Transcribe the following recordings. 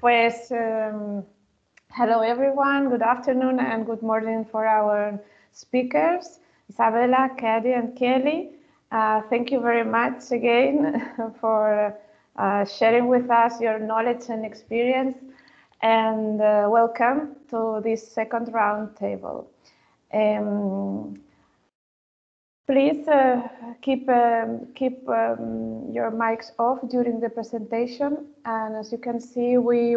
Pues, hello everyone, good afternoon and good morning for our speakers, Isabella, Kelly and Kelly. Thank you very much again for sharing with us your knowledge and experience, and welcome to this second round table. Please keep your mics off during the presentation, and as you can see, we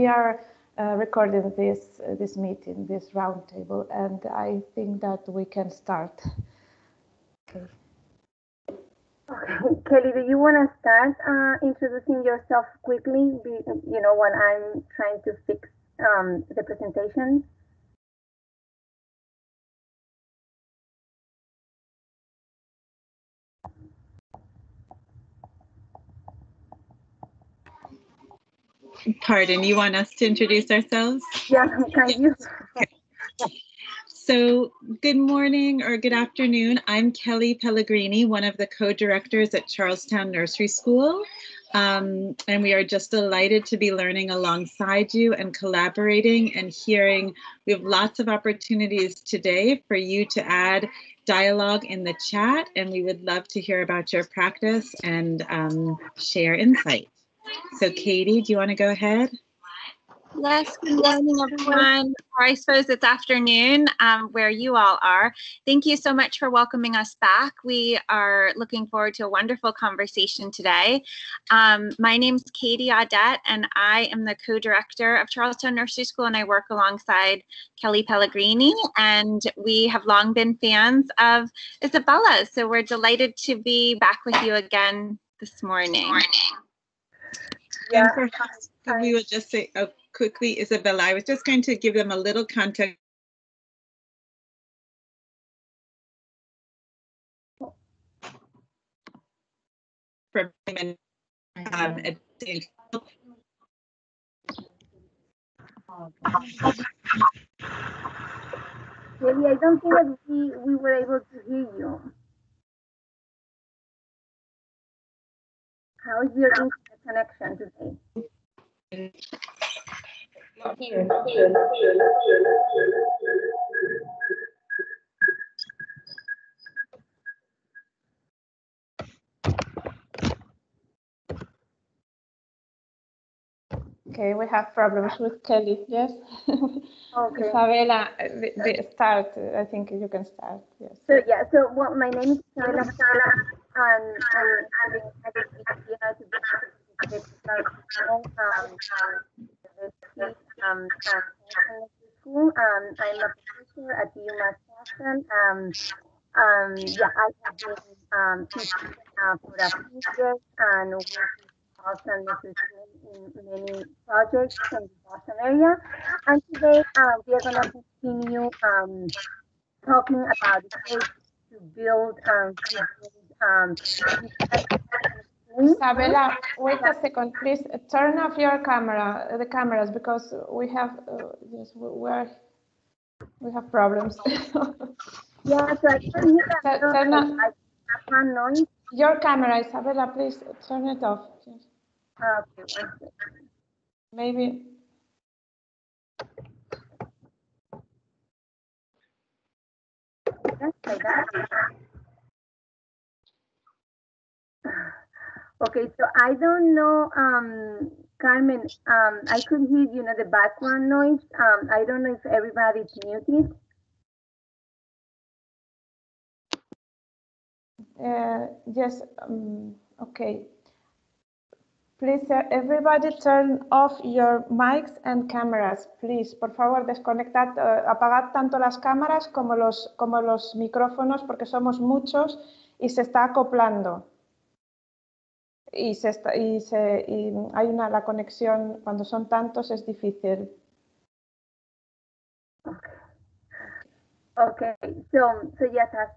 are recording this meeting, this roundtable, and I think that we can start. Okay. Kelly, do you want to start introducing yourself quickly? You know, when I'm trying to fix the presentation. Pardon, you want us to introduce ourselves? Yeah, can you? So good morning or good afternoon. I'm Kelly Pellegrini, one of the co-directors at Charlestown Nursery School. And we are just delighted to be learning alongside you and collaborating and hearing. We have lots of opportunities today for you to add dialogue in the chat, and we would love to hear about your practice and share insight. So Katie, do you want to go ahead? Yes, good morning, everyone. Or I suppose it's afternoon where you all are. Thank you so much for welcoming us back. We are looking forward to a wonderful conversation today. My name's Katie Audette, and I am the co-director of Charlestown Nursery School, and I work alongside Kelly Pellegrini, and we have long been fans of Isabella, so we're delighted to be back with you again this morning. Yeah. And perhaps we would just say quickly, Isabella, I was just going to give them a little context. For women, Kelly, I don't think that we were able to hear you. How is your internet connection today? Not here. Okay, we have problems with Kelly, yes? Okay. Isabella, start. I think you can start, yes. So, yeah, so, well, my name is Isabella, and I'm here to school. I'm a professor at the UMass Boston. Yeah, I have been teaching for a few years and working Boston in many projects in the Boston area. And today we are going to continue talking about the ways to build Isabella, wait a second, please. Turn off your camera, the cameras, because we have yes, we have problems. Yeah, so I can hear that. Turn off noise. Your camera, Isabella, please turn it off. Yes. Okay, 1 second. Maybe. Okay, so I don't know, Carmen, I could hear, you know, the background noise. I don't know if everybody's muted. Yes, okay. Please, everybody turn off your mics and cameras, please. Por favor, desconectad, apagad tanto las cámaras como los micrófonos, porque somos muchos y se está acoplando. Y hay la conexión, cuando son tantos es difícil. Okay, so yes, as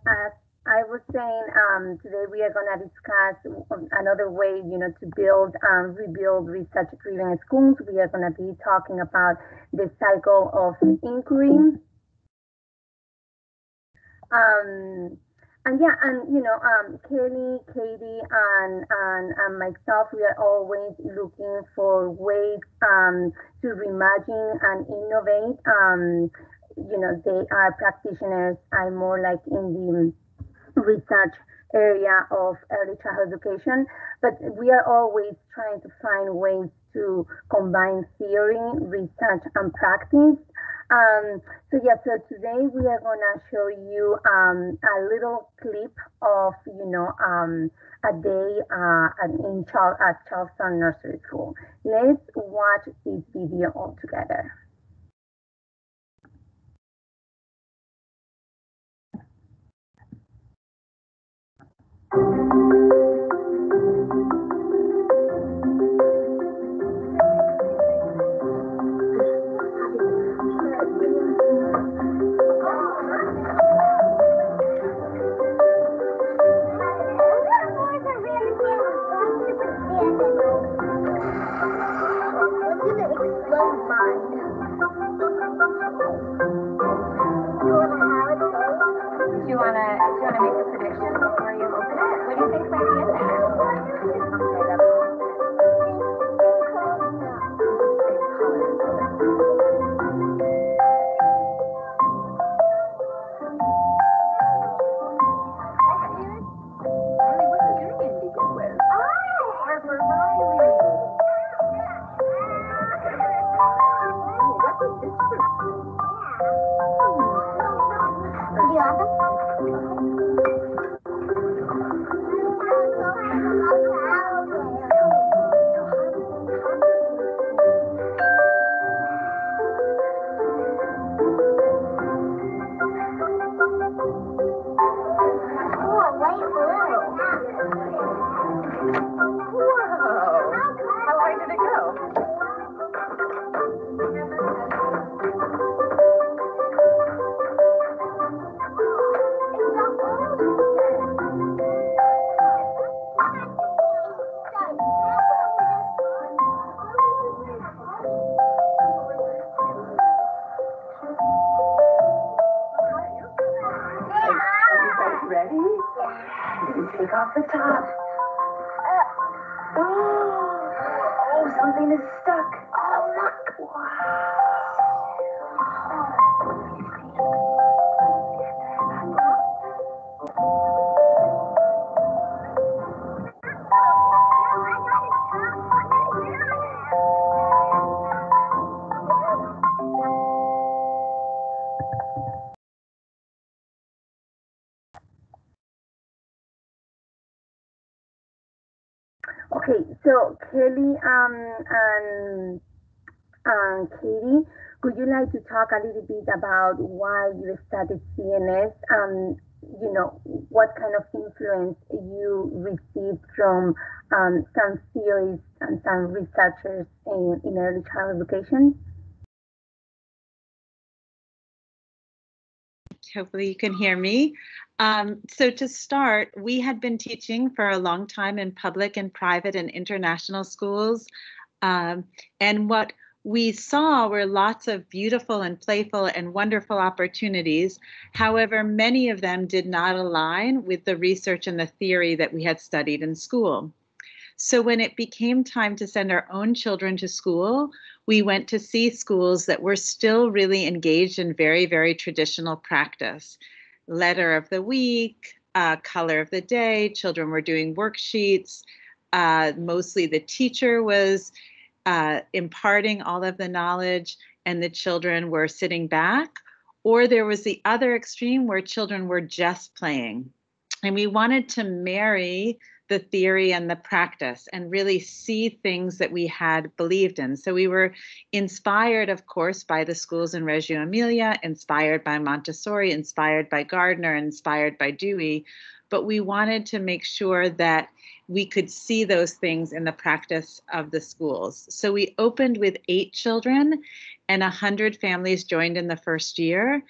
I was saying, today we are going to discuss another way, you know, to build, rebuild research-driven schools. We are going to be talking about the cycle of inquiry. And yeah, and you know, Kelly, Katie, and myself, we are always looking for ways to reimagine and innovate. You know, they are practitioners. I'm more like in the research area of early childhood education, but we are always trying to find ways to combine theory, research, and practice. So yeah, so today we are gonna show you a little clip of, you know, a day at Charleston Nursery School. Let's watch this video all together. Do you want to make a prediction before you open it? What do you think might be in there? Take off the top. Oh, something is stuck. Oh, look. Wow. Okay, so Kelly and Katie, would you like to talk a little bit about why you started CNS and, you know, what kind of influence you received from some theories and some researchers in early childhood education? Hopefully you can hear me. So to start, we had been teaching for a long time in public and private and international schools. And what we saw were lots of beautiful and playful and wonderful opportunities. However, many of them did not align with the research and the theory that we had studied in school. So when it became time to send our own children to school, we went to see schools that were still really engaged in very, very traditional practice. Letter of the week, color of the day, children were doing worksheets. Mostly the teacher was imparting all of the knowledge and the children were sitting back. Or there was the other extreme where children were just playing. And we wanted to marry the theory and the practice and really see things that we had believed in. So we were inspired, of course, by the schools in Reggio Emilia, inspired by Montessori, inspired by Gardner, inspired by Dewey, but we wanted to make sure that we could see those things in the practice of the schools. So we opened with 8 children and 100 families joined in the first year.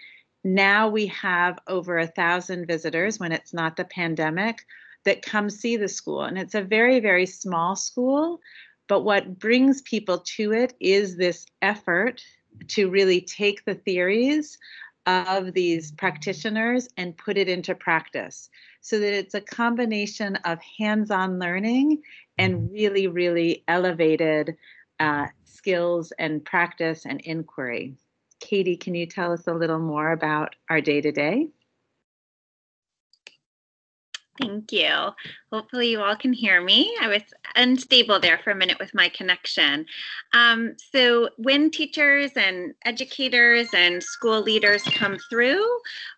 Now we have over 1,000 visitors when it's not the pandemic that come see the school. And it's a very, very small school, but what brings people to it is this effort to really take the theories of these practitioners and put it into practice so that it's a combination of hands-on learning and really, really elevated skills and practice and inquiry. Katie, can you tell us a little more about our day-to-day? Thank you. Hopefully you all can hear me. I was unstable there for a minute with my connection. So when teachers and educators and school leaders come through,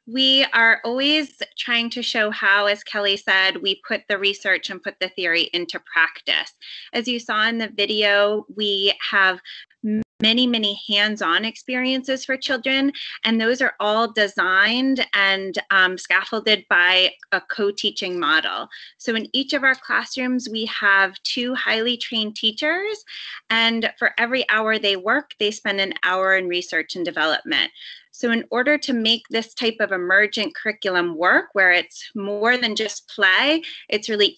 we are always trying to show how, as Kelly said, we put the research and put the theory into practice. As you saw in the video, we have many, many hands-on experiences for children, and those are all designed and scaffolded by a co-teaching model. So in each of our classrooms, we have 2 highly trained teachers, and for every hour they work, they spend an hour in research and development. So in order to make this type of emergent curriculum work, where it's more than just play, it's really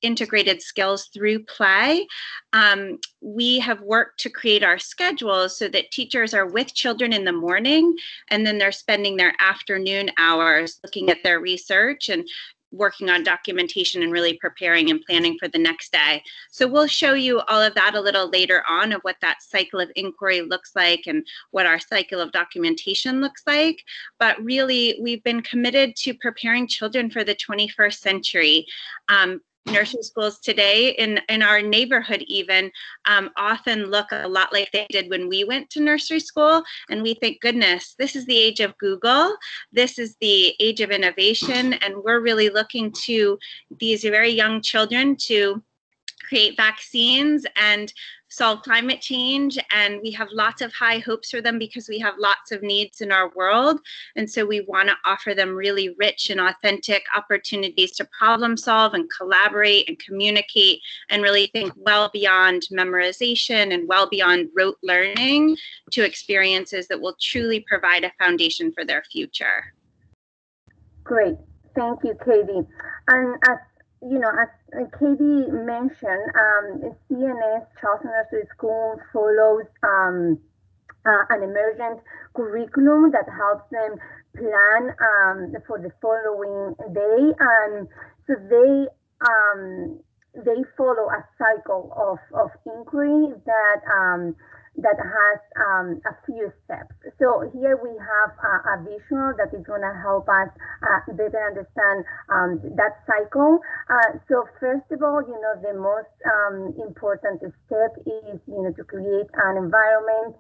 integrated skills through play, we have worked to create our schedules so that teachers are with children in the morning, and then they're spending their afternoon hours looking at their research and working on documentation and really preparing and planning for the next day. So we'll show you all of that a little later on, of what that cycle of inquiry looks like and what our cycle of documentation looks like. But really, we've been committed to preparing children for the 21st century. Nursery schools today in our neighborhood even often look a lot like they did when we went to nursery school, and we think, goodness, this is the age of Google, this is the age of innovation, and we're really looking to these very young children to create vaccines and solve climate change, and we have lots of high hopes for them because we have lots of needs in our world. And so we want to offer them really rich and authentic opportunities to problem solve and collaborate and communicate and really think well beyond memorization and well beyond rote learning to experiences that will truly provide a foundation for their future. Great, thank you, Katie. And as Katie mentioned, CNS Charleston Nursery School follows an emergent curriculum that helps them plan for the following day, and so they follow a cycle of inquiry that has a few steps. So here we have a visual that is going to help us better understand that cycle. So first of all, the most important step is, to create an environment,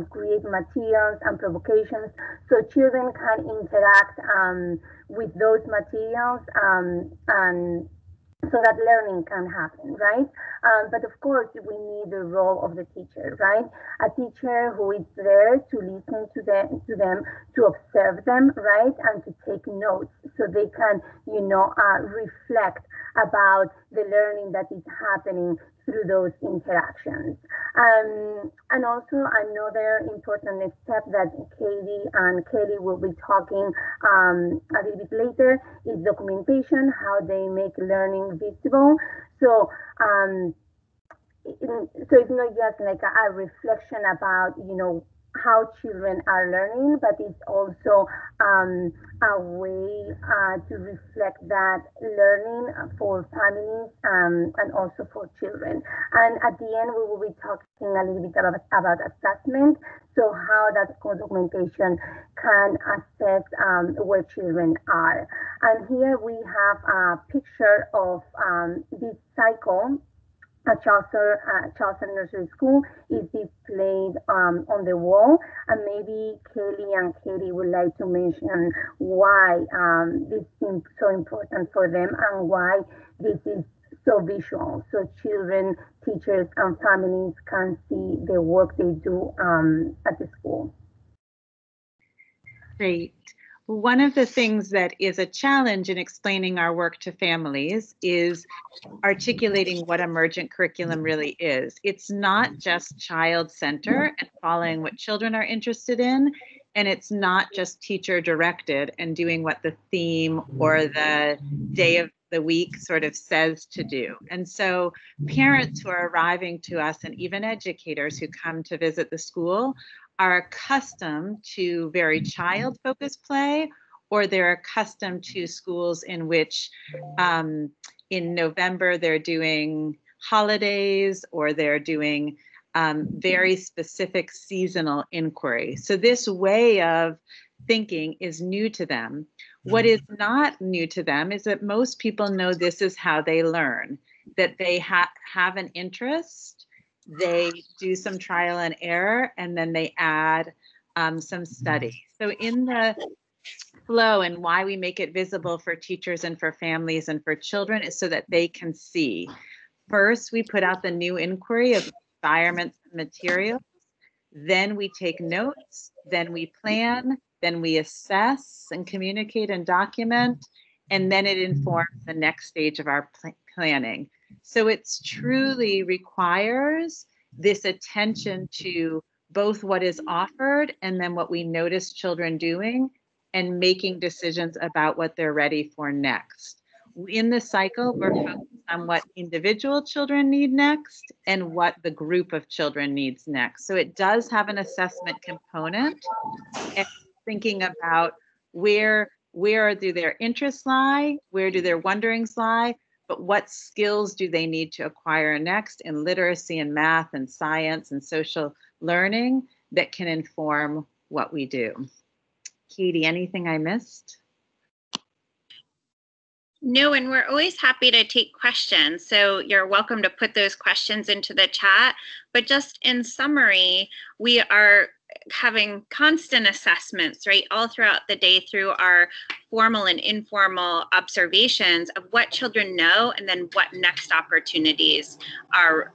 create materials and provocations so children can interact with those materials and so that learning can happen, right? But of course, we need the role of the teacher, right? A teacher who is there to listen to them, to observe them, right? And to take notes so they can, reflect about the learning that is happening through those interactions. And also another important step that Katie and Kelly will be talking a little bit later is documentation, how they make learning visible. So it's not just like a reflection about, how children are learning, but it's also a way to reflect that learning for families and also for children. And at the end, we will be talking a little bit about assessment, so how that documentation can assess where children are. And here we have a picture of this cycle at Charleston Nursery School is displayed on the wall, and maybe Kelly and Katie would like to mention why this seems so important for them and why this is so visual, so children, teachers, and families can see the work they do at the school. Great. One of the things that is a challenge in explaining our work to families is articulating what emergent curriculum really is. It's not just child-centered and following what children are interested in, and it's not just teacher-directed and doing what the theme or the day of the week sort of says to do. And so parents who are arriving to us and even educators who come to visit the school are accustomed to very child-focused play, or they're accustomed to schools in which in November they're doing holidays, or they're doing very specific seasonal inquiry. So this way of thinking is new to them. What is not new to them is that most people know this is how they learn, that they have an interest, they do some trial and error, and then they add some study. So in the flow, and why we make it visible for teachers and for families and for children, is so that they can see. First, we put out the new inquiry of environments and materials. Then we take notes, then we plan, then we assess and communicate and document, and then it informs the next stage of our planning. So it's truly requires this attention to both what is offered and then what we notice children doing, and making decisions about what they're ready for next. In the cycle, we're focused on what individual children need next and what the group of children needs next. So it does have an assessment component, and thinking about where do their interests lie, where do their wonderings lie, but what skills do they need to acquire next in literacy and math and science and social learning that can inform what we do. Katie, anything I missed? No, and we're always happy to take questions. So you're welcome to put those questions into the chat. But just in summary, we are having constant assessments, right, all throughout the day through our formal and informal observations of what children know, and then what next opportunities are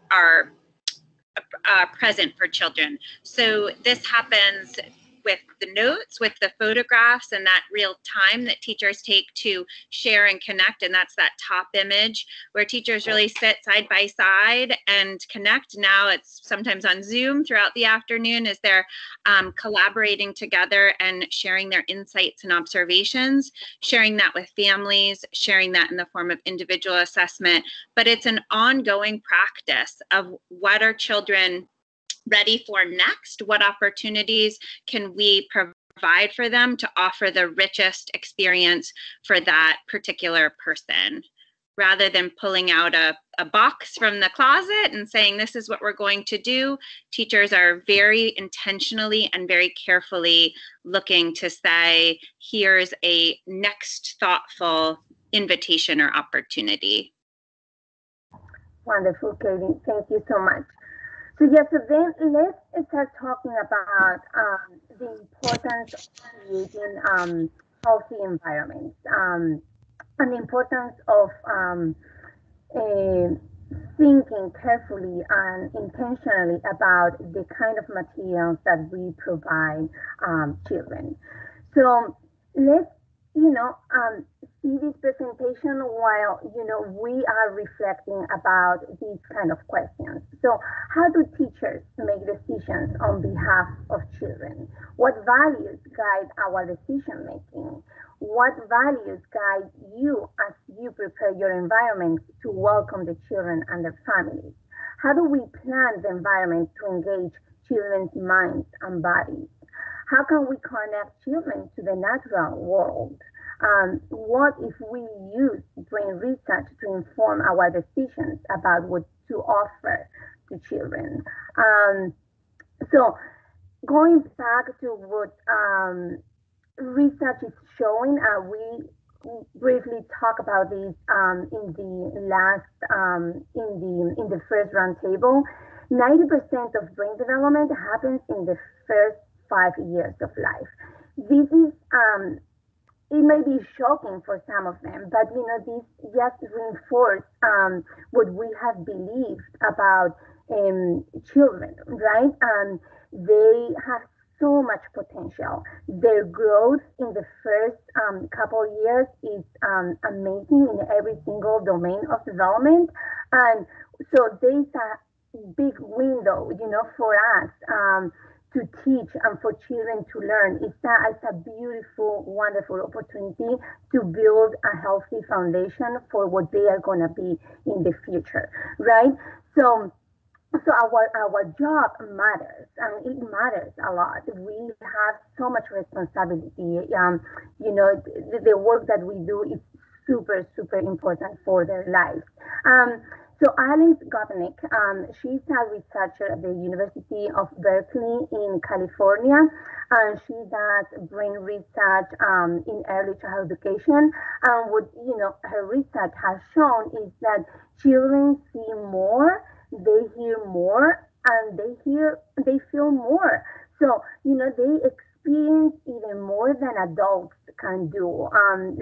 present for children. So this happens with the notes, with the photographs, and that real time that teachers take to share and connect. And that's that top image where teachers really sit side by side and connect. Now it's sometimes on Zoom throughout the afternoon as they're collaborating together and sharing their insights and observations, sharing that with families, sharing that in the form of individual assessment. But it's an ongoing practice of what are children ready for next? What opportunities can we provide for them to offer the richest experience for that particular person? Rather than pulling out a box from the closet and saying, this is what we're going to do, teachers are very intentionally and very carefully looking to say, here's a next thoughtful invitation or opportunity. Wonderful, Katie. Thank you so much. So yes, so then let's start talking about the importance of creating healthy environments and the importance of thinking carefully and intentionally about the kind of materials that we provide children. So let's, see this presentation while, we are reflecting about these kind of questions. So how do teachers make decisions on behalf of children? What values guide our decision making? What values guide you as you prepare your environment to welcome the children and their families? How do we plan the environment to engage children's minds and bodies? How can we connect children to the natural world? What if we use brain research to inform our decisions about what to offer to children? So going back to what research is showing, we briefly talk about this in the last, in the first roundtable. 90% of brain development happens in the first 5 years of life. This is it may be shocking for some of them, but this just reinforces what we have believed about children, right? They have so much potential. Their growth in the first couple of years is amazing in every single domain of development, and so there's a big window, for us to teach and for children to learn. It's a beautiful, wonderful opportunity to build a healthy foundation for what they are going to be in the future, right? So So our job matters, and it matters a lot. We have so much responsibility. The work that we do is super, super important for their lives. So Alice Gopnik, she's a researcher at the University of Berkeley in California, and she does brain research in early childhood education. And what her research has shown is that children see more, they hear more, and they feel more. So they experience even more than adults can do.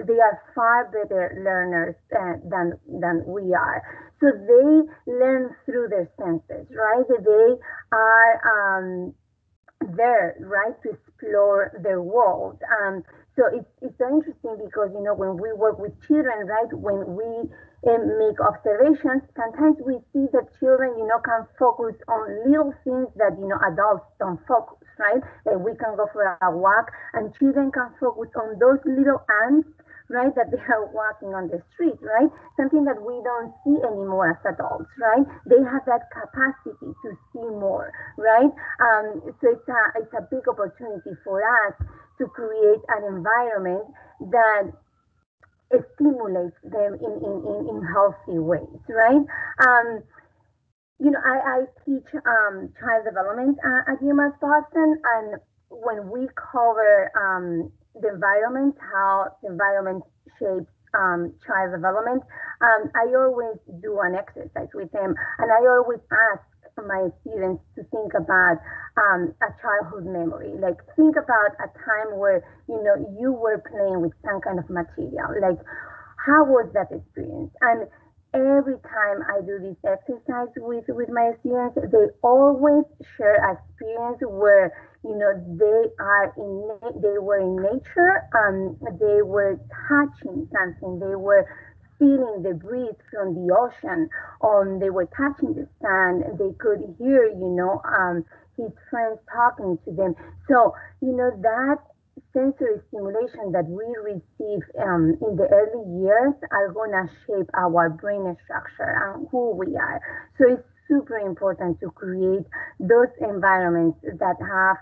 They are far better learners than we are. So they learn through their senses, right? They are there, right, to explore their world. So it's so interesting because when we work with children, right, when we make observations, sometimes we see that children can focus on little things that adults don't focus, right? Like we can go for a walk and children can focus on those little ants, right, that they are walking on the street, right? Something that we don't see anymore as adults, right? They have that capacity to see more, right? So it's a big opportunity for us to create an environment that stimulates them in healthy ways, right? I teach child development at UMass Boston, and when we cover the environment, how the environment shapes child development, I always do an exercise with them, and I always ask my students to think about a childhood memory. Like think about a time where you were playing with some kind of material. Like how was that experience? And every time I do this exercise with my students, they always share an experience where they were in nature, they were touching something, they were feeling the breeze from the ocean, they were touching the sand, they could hear his friends talking to them. So that sensory stimulation that we receive in the early years are going to shape our brain structure and who we are. So it's super important to create those environments that have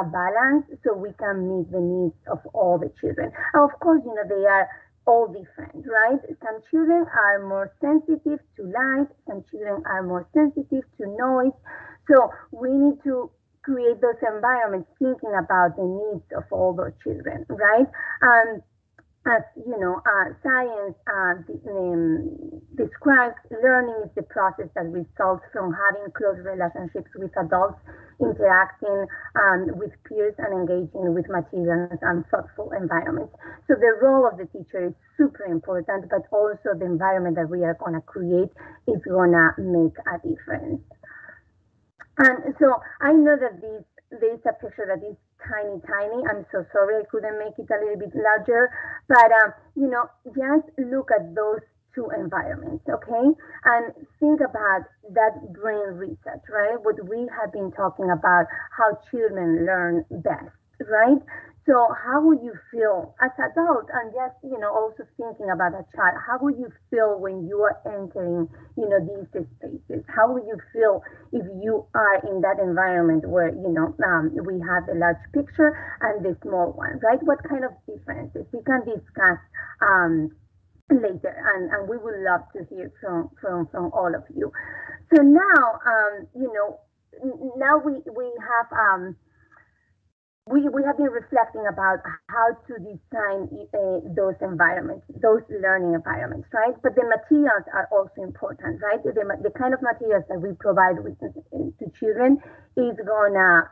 a balance so we can meet the needs of all the children. And of course, they are all different, right? Some children are more sensitive to light, some children are more sensitive to noise. So we need to create those environments thinking about the needs of all those children, right? As science describes, learning is the process that results from having close relationships with adults, interacting with peers, and engaging with materials and thoughtful environments. So the role of the teacher is super important, but also the environment that we are going to create is going to make a difference. And so I know that there is a picture that is tiny. I'm so sorry I couldn't make it a little bit larger, but just look at those two environments, okay? And think about that brain research, right? What we have been talking about, how children learn best, right? So how would you feel as adult, and just also thinking about a child, how would you feel when you are entering these spaces? How would you feel if you are in that environment where we have the large picture and the small one, right? What kind of differences we can discuss later, and we would love to hear from all of you. So now now we have we have been reflecting about how to design those environments, those learning environments, right? But the materials are also important, right? The kind of materials that we provide to children is going to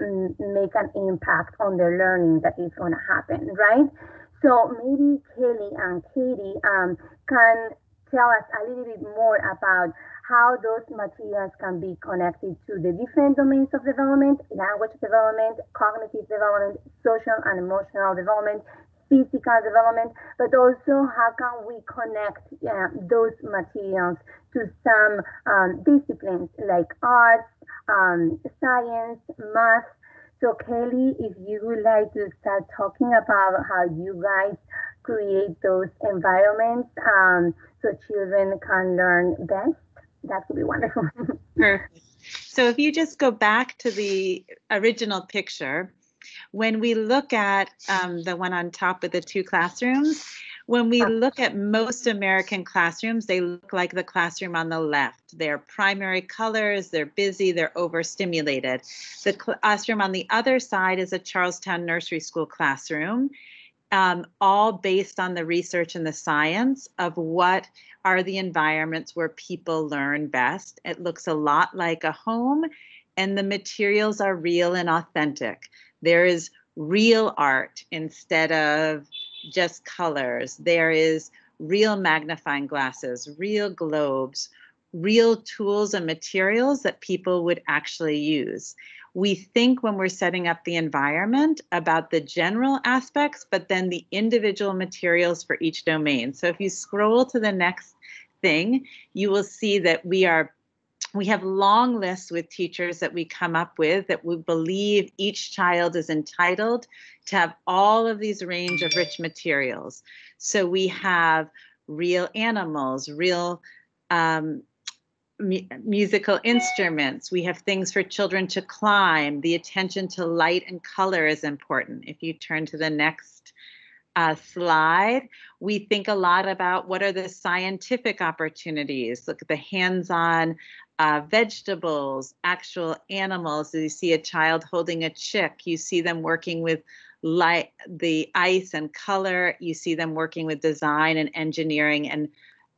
make an impact on their learning that is going to happen, right? So maybe Kelly and Katie can tell us a little bit more about how those materials can be connected to the different domains of development: language development, cognitive development, social and emotional development, physical development, but also how can we connect those materials to some disciplines like arts, science, math. So Kelly, if you would like to start talking about how you guys create those environments so children can learn best, that would be wonderful. Perfect. So if you just go back to the original picture, when we look at the one on top with the two classrooms, when we look at most American classrooms, they look like the classroom on the left. They're primary colors, they're busy, they're overstimulated. The classroom on the other side is a Charlestown Nursery School classroom, all based on the research and the science of what are the environments where people learn best. It looks a lot like a home, and the materials are real and authentic. There is real art instead of just colors. There is real magnifying glasses, real globes, real tools and materials that people would actually use. We think when we're setting up the environment about the general aspects, but then the individual materials for each domain. So if you scroll to the next thing, you will see that we have long lists with teachers that we come up with that we believe each child is entitled to have all of these range of rich materials. So we have real animals, real musical instruments. We have things for children to climb. The attention to light and color is important. If you turn to the next slide, we think a lot about what are the scientific opportunities. Look at the hands-on vegetables, actual animals. You see a child holding a chick. You see them working with light, the ice and color. You see them working with design and engineering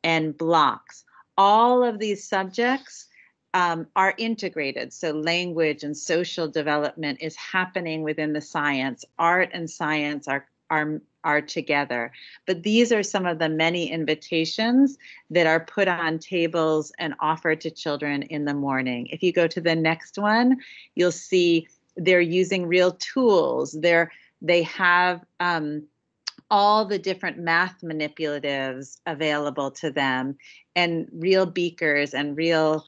and blocks. All of these subjects are integrated. So language and social development is happening within the science. Art and science are together. But these are some of the many invitations that are put on tables and offered to children in the morning. If you go to the next one, you'll see they're using real tools. They have all the different math manipulatives available to them, and real beakers and real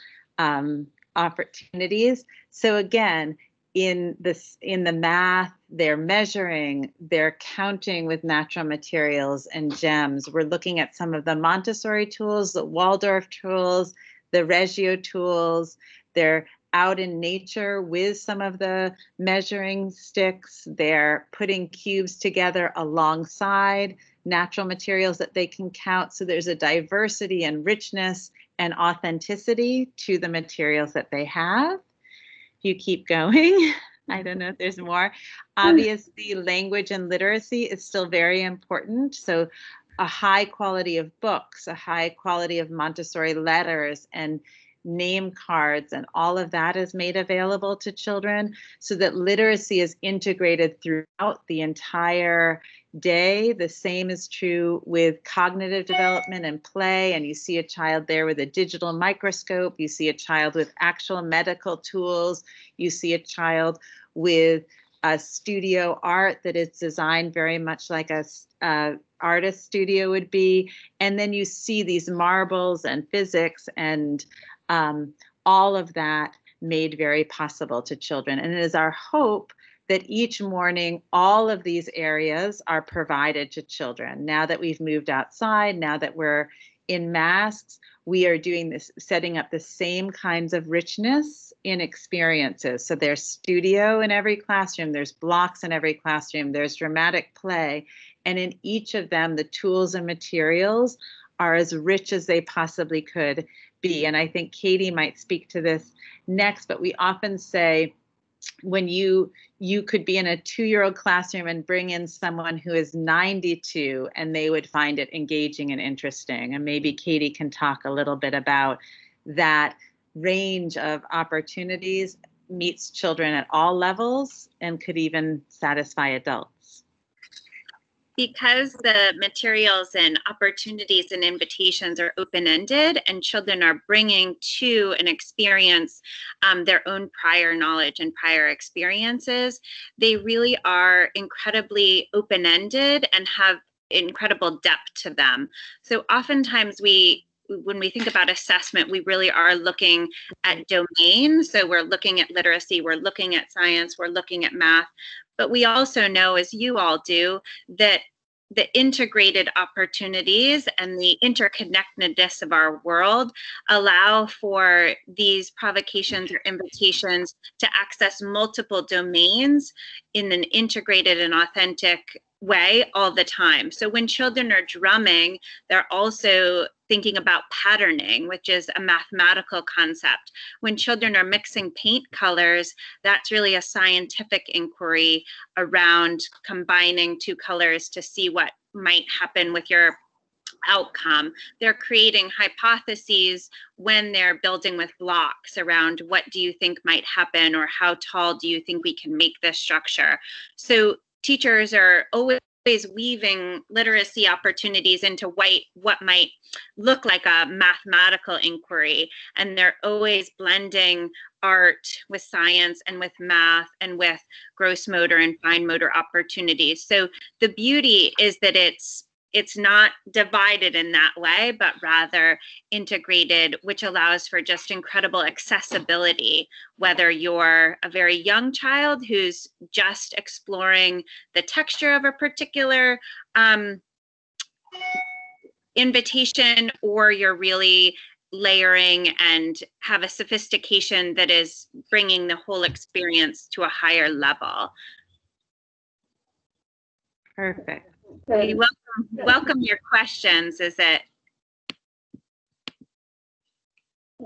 opportunities. So again, in the math, they're measuring, they're counting with natural materials and gems. We're looking at some of the Montessori tools, the Waldorf tools, the Reggio tools. They're out in nature with some of the measuring sticks. They're putting cubes together alongside natural materials that they can count. So there's a diversity and richness and authenticity to the materials that they have. If you keep going, I don't know if there's more. Obviously, language and literacy is still very important. So a high quality of books, a high quality of Montessori letters and name cards, and all of that is made available to children so that literacy is integrated throughout the entire day. The same is true with cognitive development and play. And you see a child there with a digital microscope. You see a child with actual medical tools. You see a child with a studio art that is designed very much like a artist studio would be. And then you see these marbles and physics and all of that made very possible to children. And it is our hope that each morning, all of these areas are provided to children. Now that we've moved outside, now that we're in masks, we are doing this, setting up the same kinds of richness in experiences. So there's studio in every classroom, there's blocks in every classroom, there's dramatic play. And in each of them, the tools and materials are as rich as they possibly could be. And I think Katie might speak to this next, but we often say, when you could be in a 2-year-old classroom and bring in someone who is 92 and they would find it engaging and interesting. And maybe Katie can talk a little bit about that range of opportunities meets children at all levels and could even satisfy adults. Because the materials and opportunities and invitations are open-ended and children are bringing to an experience their own prior knowledge and prior experiences, they really are incredibly open-ended and have incredible depth to them. So oftentimes when we think about assessment, we really are looking at domains. So we're looking at literacy, we're looking at science, we're looking at math. But we also know, as you all do, that the integrated opportunities and the interconnectedness of our world allow for these provocations or invitations to access multiple domains in an integrated and authentic way all the time. So when children are drumming, they're also thinking about patterning, which is a mathematical concept. When children are mixing paint colors, that's really a scientific inquiry around combining two colors to see what might happen with your outcome. They're creating hypotheses when they're building with blocks around what do you think might happen, or how tall do you think we can make this structure. So teachers are always weaving literacy opportunities into what might look like a mathematical inquiry, and they're always blending art with science and with math and with gross motor and fine motor opportunities. So the beauty is that it's not divided in that way, but rather integrated, which allows for just incredible accessibility, whether you're a very young child who's just exploring the texture of a particular invitation, or you're really layering and have a sophistication that is bringing the whole experience to a higher level. Perfect. We welcome your questions. Is it?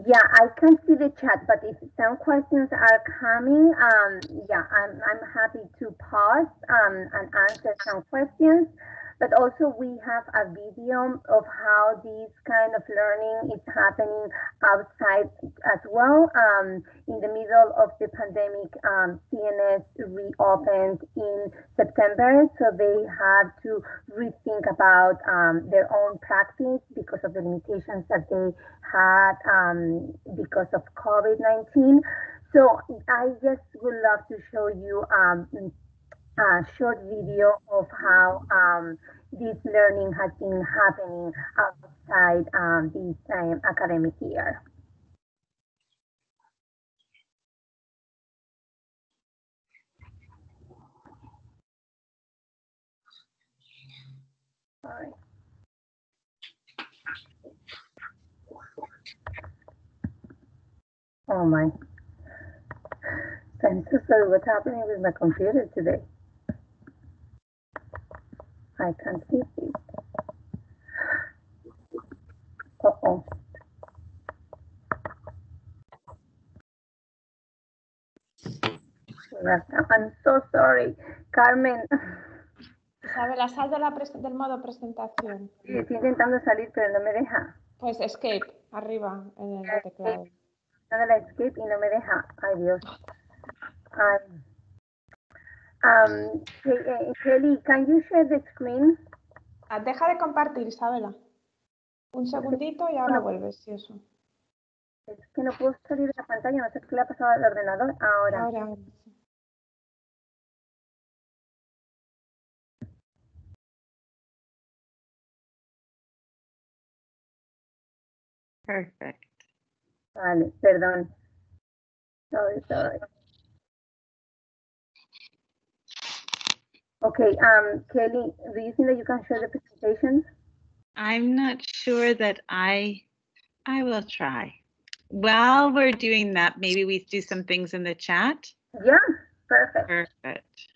Yeah, I can see the chat, but if some questions are coming, yeah, I'm happy to pause and answer some questions. But also we have a video of how this kind of learning is happening outside as well. In the middle of the pandemic, CNS reopened in September, so they had to rethink about their own practice because of the limitations that they had because of COVID-19. So I just would love to show you a short video of how this learning has been happening outside this academic year. Sorry. Oh my. I'm so sorry, what's happening with my computer today? I can't see it. Uh-oh. I'm so sorry, Carmen. Isabela, sal del modo presentación. Sí, estoy intentando salir, pero no me deja. Pues escape, arriba, en el teclado. Dando la escape y no me deja. Ay, Dios. Kelly, can you share the screen? Deja de compartir, Isabela. Un segundito y ahora vuelves, sí, eso. Es que no puedo salir de la pantalla, no sé qué le ha pasado al ordenador ahora. Ahora, sí. Perfect. Vale, perdón. Sorry. Okay, Kelly, do you think that you can share the presentation? I'm not sure that I will try. While we're doing that, maybe we do some things in the chat. Yeah, perfect. Perfect.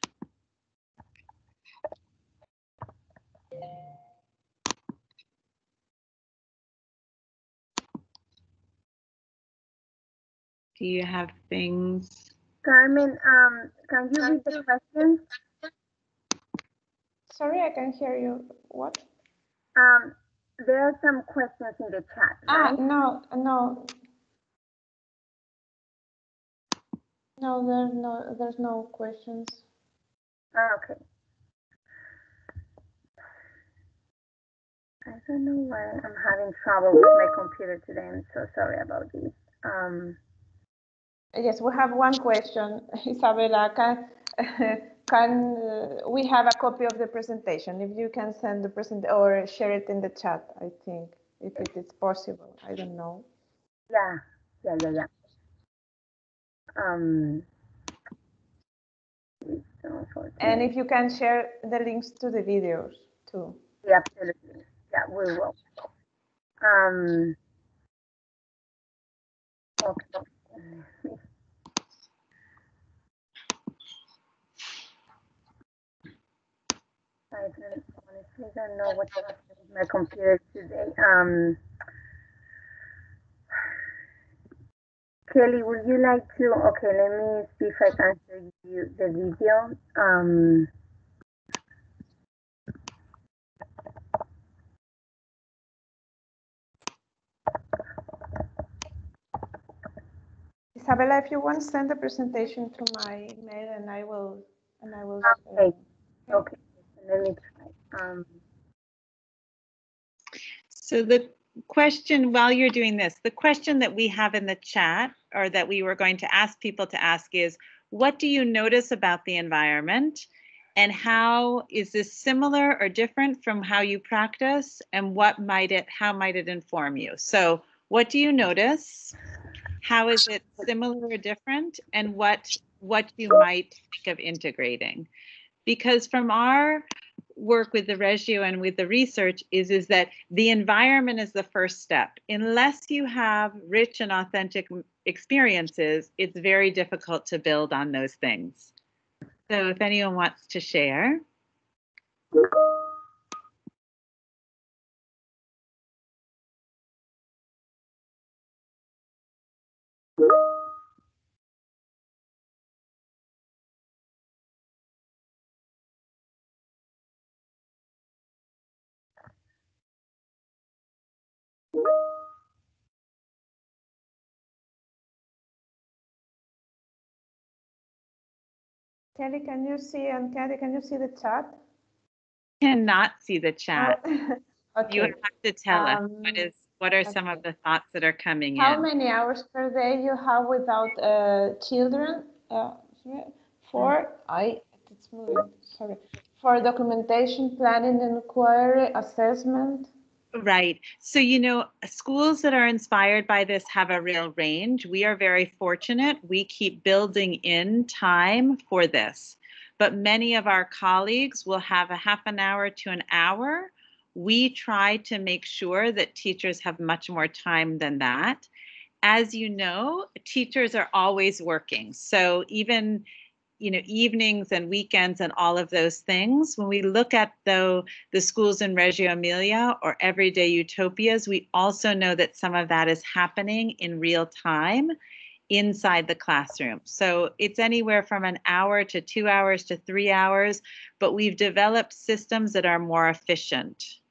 Do you have things? Carmen, can you read the questions? Sorry, I can hear you. What? There are some questions in the chat, right? No, there's no questions. Okay. I don't know why I'm having trouble with my computer today. I'm so sorry about this. Yes, we have one question, Isabela. Can we have a copy of the presentation? If you can send the present or share it in the chat, I think, if it is possible. I don't know. Yeah. And if you can share the links to the videos too. Yeah, absolutely. Yeah, we will. Okay. I honestly don't know what's happening with my computer today. Kelly, would you like to? Okay, let me see if I can show you the video. Isabella, if you want, send the presentation through my email, and I will. Okay. Okay. Let me try. So the question, while you're doing this, the question that we have in the chat, or that we were going to ask people to ask, is what do you notice about the environment, and how is this similar or different from how you practice, and how might it inform you? So what do you notice? How is it similar or different, and what you might think of integrating? Because from our work with the Reggio and with the research is that the environment is the first step. Unless you have rich and authentic experiences, it's very difficult to build on those things. So if anyone wants to share. Kelly, can you see? And Kelly, can you see the chat? Cannot see the chat. Okay. You have to tell us what are some of the thoughts that are coming in. How many hours per day you have without children? It's moving. Sorry. For documentation, planning, inquiry, assessment. Right. So, schools that are inspired by this have a real range. We are very fortunate. We keep building in time for this. But many of our colleagues will have a half an hour to an hour. We try to make sure that teachers have much more time than that. As you know, teachers are always working. So even evenings and weekends and all of those things. When we look at, though, the schools in Reggio Emilia or everyday utopias, we also know that some of that is happening in real time inside the classroom. So it's anywhere from an hour to 2 hours to 3 hours, but we've developed systems that are more efficient.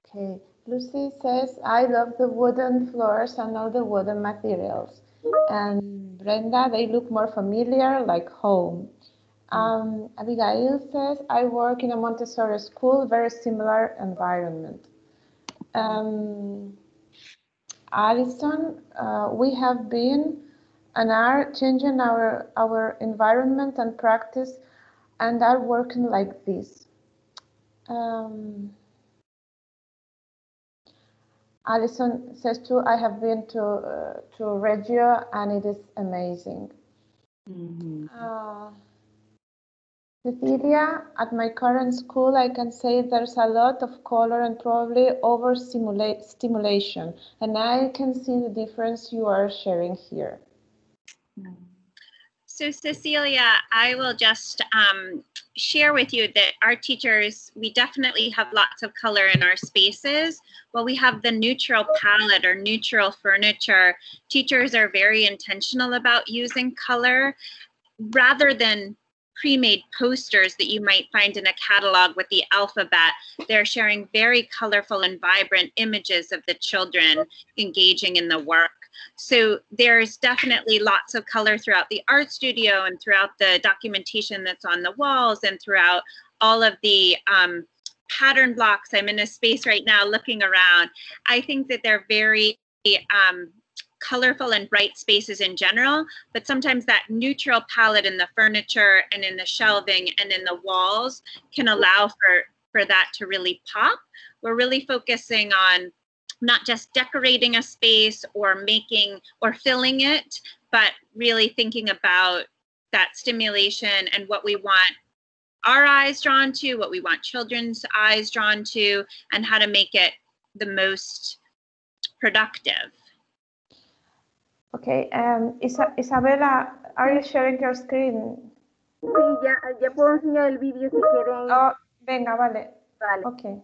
Okay, Lucy says, I love the wooden floors and all the wooden materials. And Brenda, they look more familiar, like home. Abigail says, I work in a Montessori school, very similar environment. Alison, we have been and are changing our environment and practice and are working like this. Alison says too, I have been to Reggio and it is amazing. Cecilia, at my current school, I can say there's a lot of color and probably over stimulation, and I can see the difference you are sharing here. So Cecilia, I will just share with you that our teachers, we definitely have lots of color in our spaces. Well, we have the neutral palette or neutral furniture. Teachers are very intentional about using color rather than pre-made posters that you might find in a catalog with the alphabet. They're sharing very colorful and vibrant images of the children engaging in the work. So there's definitely lots of color throughout the art studio and throughout the documentation that's on the walls and throughout all of the pattern blocks. I'm in a space right now looking around. I think that they're very colorful and bright spaces in general, but sometimes that neutral palette in the furniture and in the shelving and in the walls can allow for that to really pop. We're really focusing on not just decorating a space or making or filling it, but really thinking about that stimulation and what we want our eyes drawn to, what we want children's eyes drawn to, and how to make it the most productive. Okay, Isabela, are you sharing your screen? Sí, ya puedo enseñar el vídeo si quieren. Oh, venga, vale. Vale. Okay.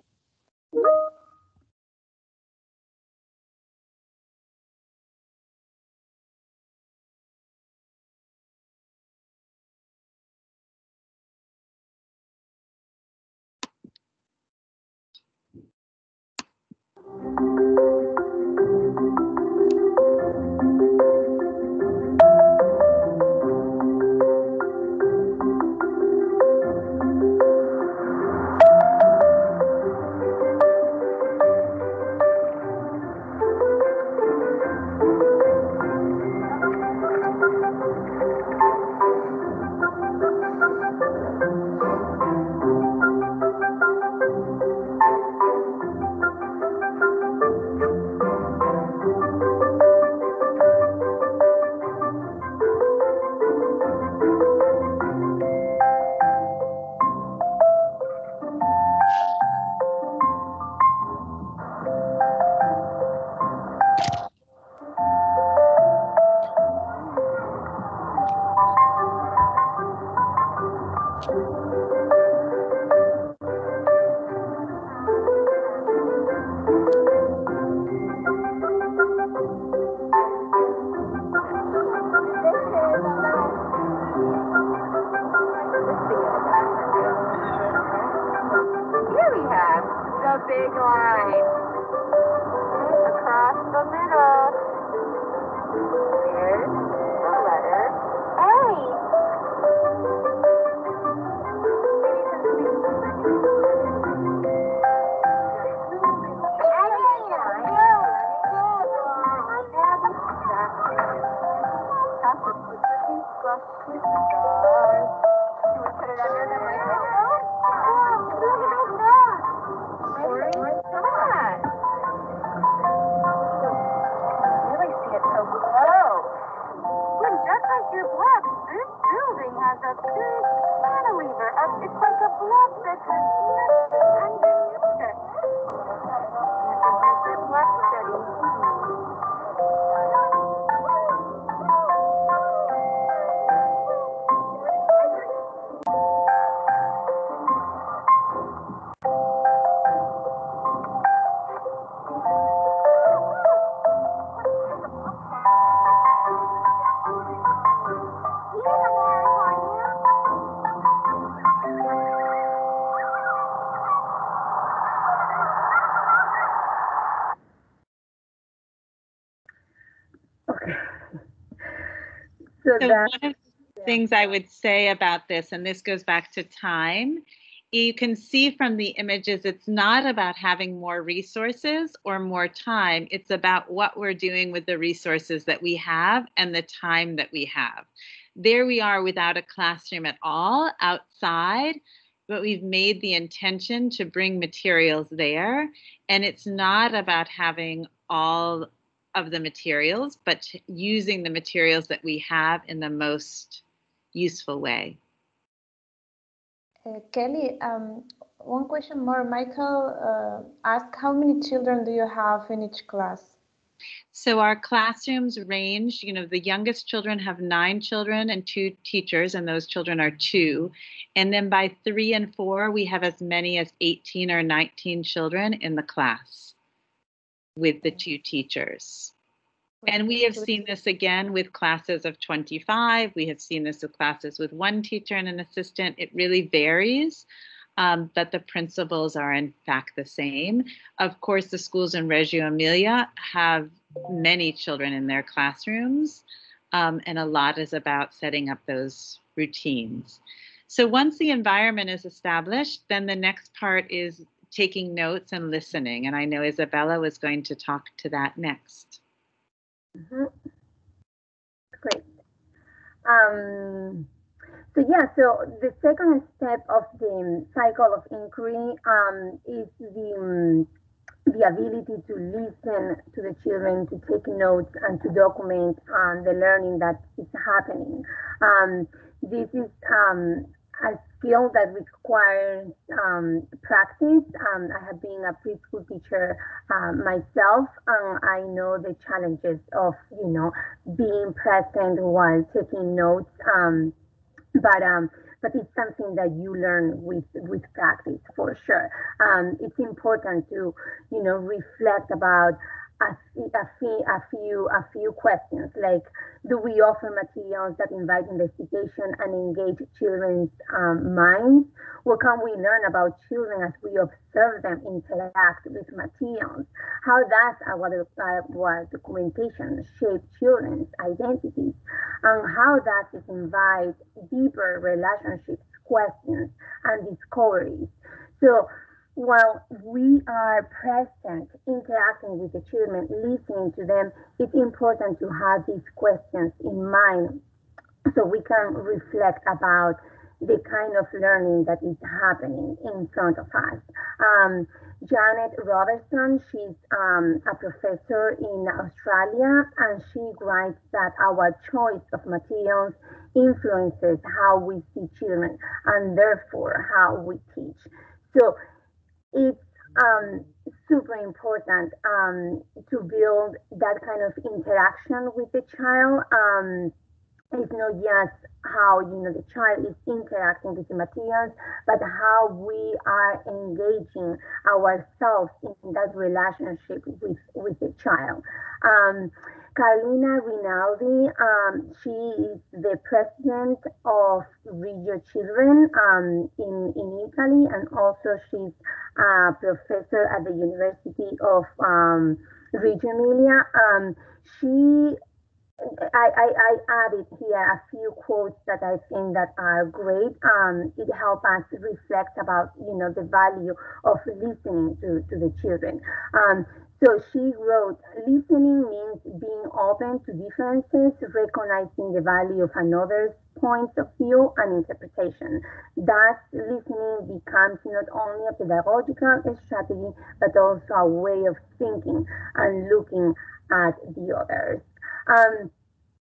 Big line across the middle. There's the letter A. So one of the things I would say about this, and this goes back to time, you can see from the images, it's not about having more resources or more time. It's about what we're doing with the resources that we have and the time that we have. There we are without a classroom at all outside, but we've made the intention to bring materials there. And it's not about having all of the materials, but using the materials that we have in the most useful way. Kelly, one question more. Michael asked, how many children do you have in each class? So our classrooms range, the youngest children have 9 children and 2 teachers, and those children are 2. And then by 3 and 4, we have as many as 18 or 19 children in the class with the 2 teachers. And we have seen this again with classes of 25. We have seen this with classes with 1 teacher and an assistant. It really varies, but the principles are in fact the same. Of course, the schools in Reggio Emilia have many children in their classrooms, and a lot is about setting up those routines. So once the environment is established, then the next part is taking notes and listening. And I know Isabella was going to talk to that next. Mm-hmm. Great. So the second step of the cycle of inquiry is the ability to listen to the children, to take notes, and to document the learning that is happening. This is a skill that requires practice. I have been a preschool teacher myself. I know the challenges of, being present while taking notes. But it's something that you learn with practice for sure. It's important to, reflect about a few questions, like, do we offer materials that invite investigation and engage children's minds? What can we learn about children as we observe them interact with materials? How does our documentation shape children's identities? And how does it invite deeper relationships, questions, and discoveries? So while we are present, interacting with the children, listening to them, it's important to have these questions in mind so we can reflect about the kind of learning that is happening in front of us. Janet Robertson, she's a professor in Australia, and she writes that our choice of materials influences how we see children and therefore how we teach. So it's super important to build that kind of interaction with the child. It's not just how the child is interacting with the materials, but how we are engaging ourselves in that relationship with the child. Carolina Rinaldi, she is the president of Reggio Children in Italy, and also she's a professor at the University of Reggio Emilia. I added here a few quotes that I think that are great. It helps us reflect about, the value of listening to the children. So she wrote, listening means being open to differences, recognizing the value of another's points of view and interpretation. Thus, listening becomes not only a pedagogical strategy, but also a way of thinking and looking at the others.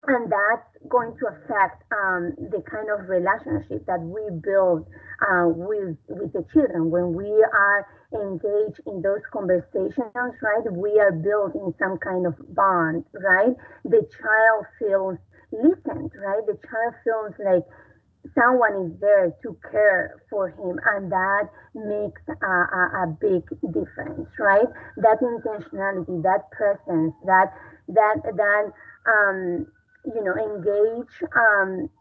And that's going to affect the kind of relationship that we build with the children. When we are engaged in those conversations, right, we are building some kind of bond, right? The child feels listened, right? The child feels like someone is there to care for him, and that makes a big difference, right? That intentionality, that presence, that engage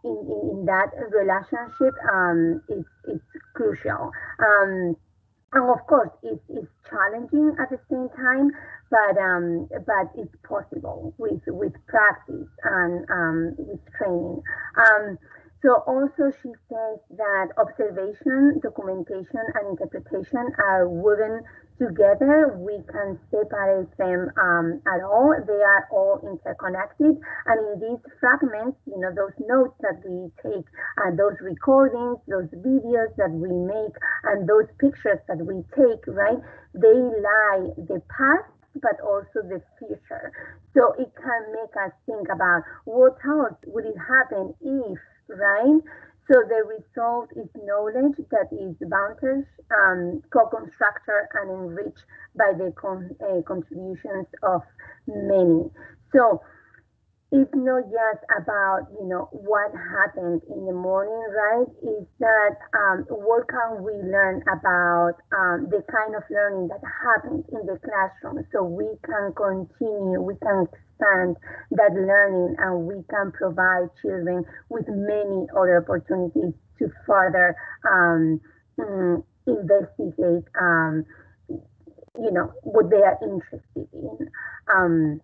in that relationship is crucial. And of course, it's challenging at the same time, but it's possible with practice and with training. So also she says that observation, documentation, and interpretation are woven together. We can separate them at all. They are all interconnected. And in these fragments, those notes that we take, those recordings, those videos that we make, and those pictures that we take, right, they lie the past, but also the future. So it can make us think about what else would it happen if, right? So the result is knowledge that is bounded, co-constructed, and enriched by the contributions of many. So it's not just about, what happened in the morning, right? It's that what can we learn about the kind of learning that happens in the classroom, so we can continue, we can expand that learning, and we can provide children with many other opportunities to further investigate, what they are interested in.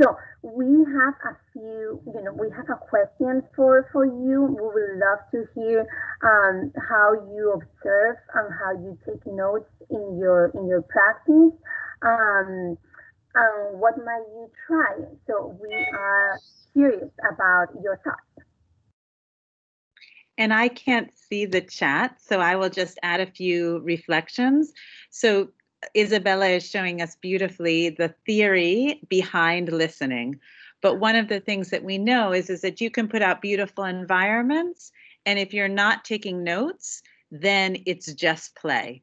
So we have a few, we have a question for you. We would love to hear how you observe and how you take notes in your practice. And what might you try? So we are curious about your thoughts. And I can't see the chat, so I will just add a few reflections. So Isabella is showing us beautifully the theory behind listening. But one of the things that we know is that you can put out beautiful environments And if you're not taking notes, then it's just play.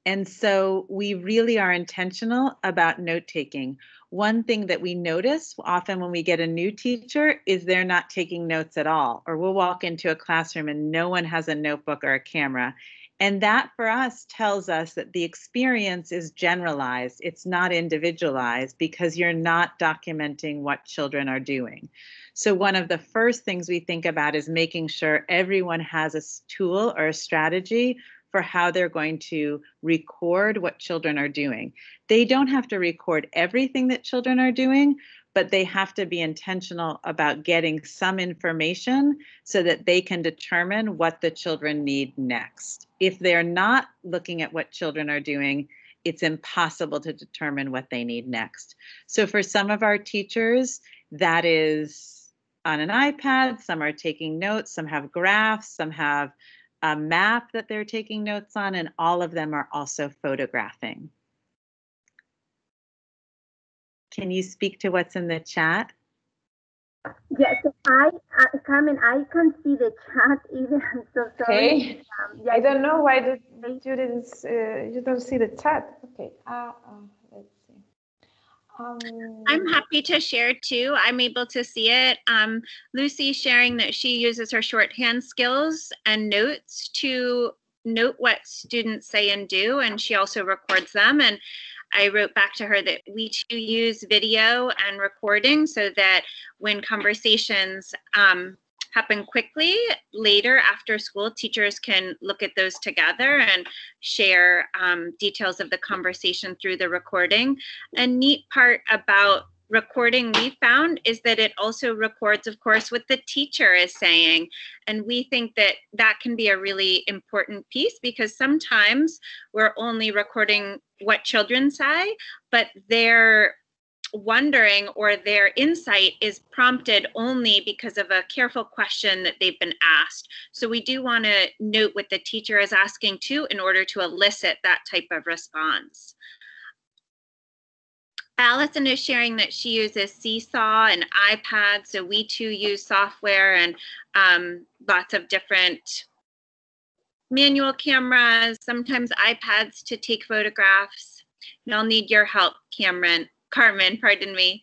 And so we really are intentional about note-taking. One thing that we notice often when we get a new teacher is they're not taking notes at all, or we'll walk into a classroom and no one has a notebook or a camera. And that for us tells us that the experience is generalized. It's not individualized because you're not documenting what children are doing. So one of the first things we think about is making sure everyone has a tool or a strategy for how they're going to record what children are doing. They don't have to record everything that children are doing, but they have to be intentional about getting some information so that they can determine what the children need next. If they're not looking at what children are doing, it's impossible to determine what they need next. So for some of our teachers, that is on an iPad, some are taking notes, some have graphs, some have a map that they're taking notes on, and all of them are also photographing. Can you speak to what's in the chat? Yeah, so Carmen, I can see the chat even. I'm so sorry. Okay. Yeah, I don't know why you don't see the chat. Okay. Let's see. I'm happy to share too. I'm able to see it. Lucy sharing that she uses her shorthand skills and notes to note what students say and do, and she also records them. And I wrote back to her that we too use video and recording so that when conversations happen quickly later after school, teachers can look at those together and share details of the conversation through the recording. A neat part about recording we found is that it also records, of course, what the teacher is saying. And we think that that can be a really important piece because sometimes we're only recording what children say, but they're wondering or their insight is prompted only because of a careful question that they've been asked. So we do want to note what the teacher is asking too in order to elicit that type of response. Allison is sharing that she uses Seesaw and iPad, so we too use software and lots of different manual cameras, sometimes iPads to take photographs. And I'll need your help, Carmen, pardon me,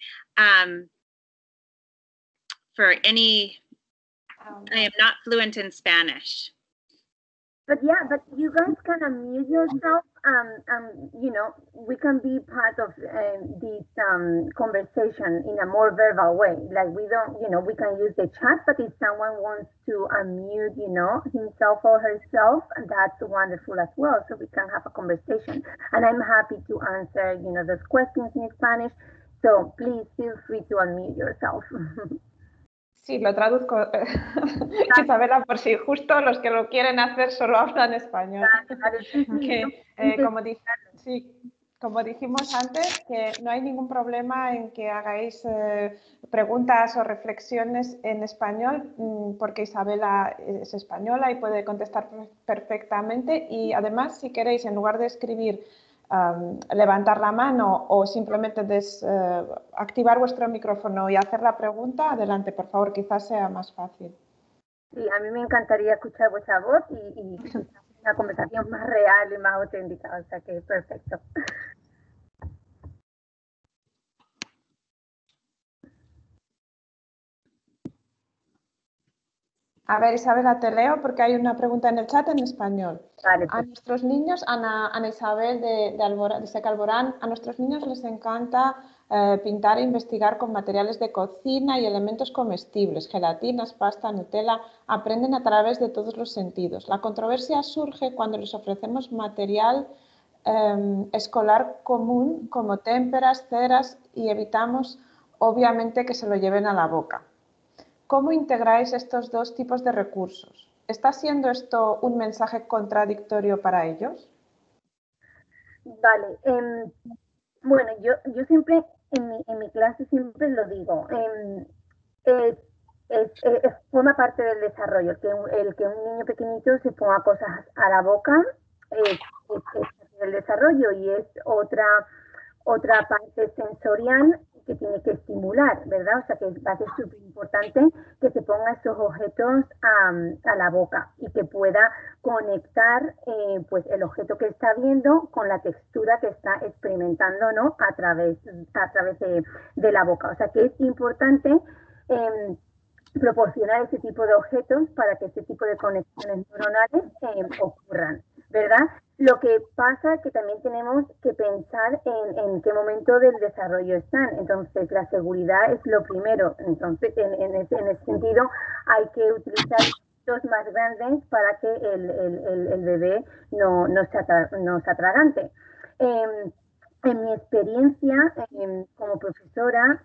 for any, I am not fluent in Spanish. But yeah, but you guys can unmute yourself. You know, we can be part of this conversation in a more verbal way. Like we don't, you know, we can use the chat, but if someone wants to unmute, you know, himself or herself, that's wonderful as well. So we can have a conversation. And I'm happy to answer, you know, those questions in Spanish. So please feel free to unmute yourself. Sí, lo traduzco, Isabela, por si justo los que lo quieren hacer solo hablan español. Que, como dijimos antes, que no hay ningún problema en que hagáis preguntas o reflexiones en español, porque Isabela es española y puede contestar perfectamente. Y además, si queréis, en lugar de escribir, levantar la mano o simplemente activar vuestro micrófono y hacer la pregunta, adelante, por favor, quizás sea más fácil. Sí, a mí me encantaría escuchar vuestra voz y una conversación más real y más auténtica, o sea que es perfecto. A ver, Isabela, te leo porque hay una pregunta en el chat en español. Vale, A nuestros niños, Ana Isabel de Seca Alborán, a nuestros niños les encanta pintar e investigar con materiales de cocina y elementos comestibles, gelatinas, pasta, Nutella, aprenden a través de todos los sentidos. La controversia surge cuando les ofrecemos material escolar común como témperas, ceras y evitamos obviamente que se lo lleven a la boca. ¿Cómo integráis estos dos tipos de recursos? ¿Está siendo esto un mensaje contradictorio para ellos? Vale, bueno, yo siempre en mi clase siempre lo digo, forma parte del desarrollo, el que un niño pequeñito se ponga cosas a la boca es parte del desarrollo y es otra parte sensorial que tiene que estimular, ¿verdad? O sea, que va a ser súper importante que se ponga esos objetos a la boca y que pueda conectar pues el objeto que está viendo con la textura que está experimentando, ¿no? A través de la boca. O sea, que es importante proporcionar ese tipo de objetos para que ese tipo de conexiones neuronales ocurran, ¿verdad? Lo que pasa es que también tenemos que pensar en qué momento del desarrollo están. Entonces, la seguridad es lo primero. Entonces, en ese sentido, hay que utilizar los más grandes para que el bebé no se atragante. En mi experiencia como profesora,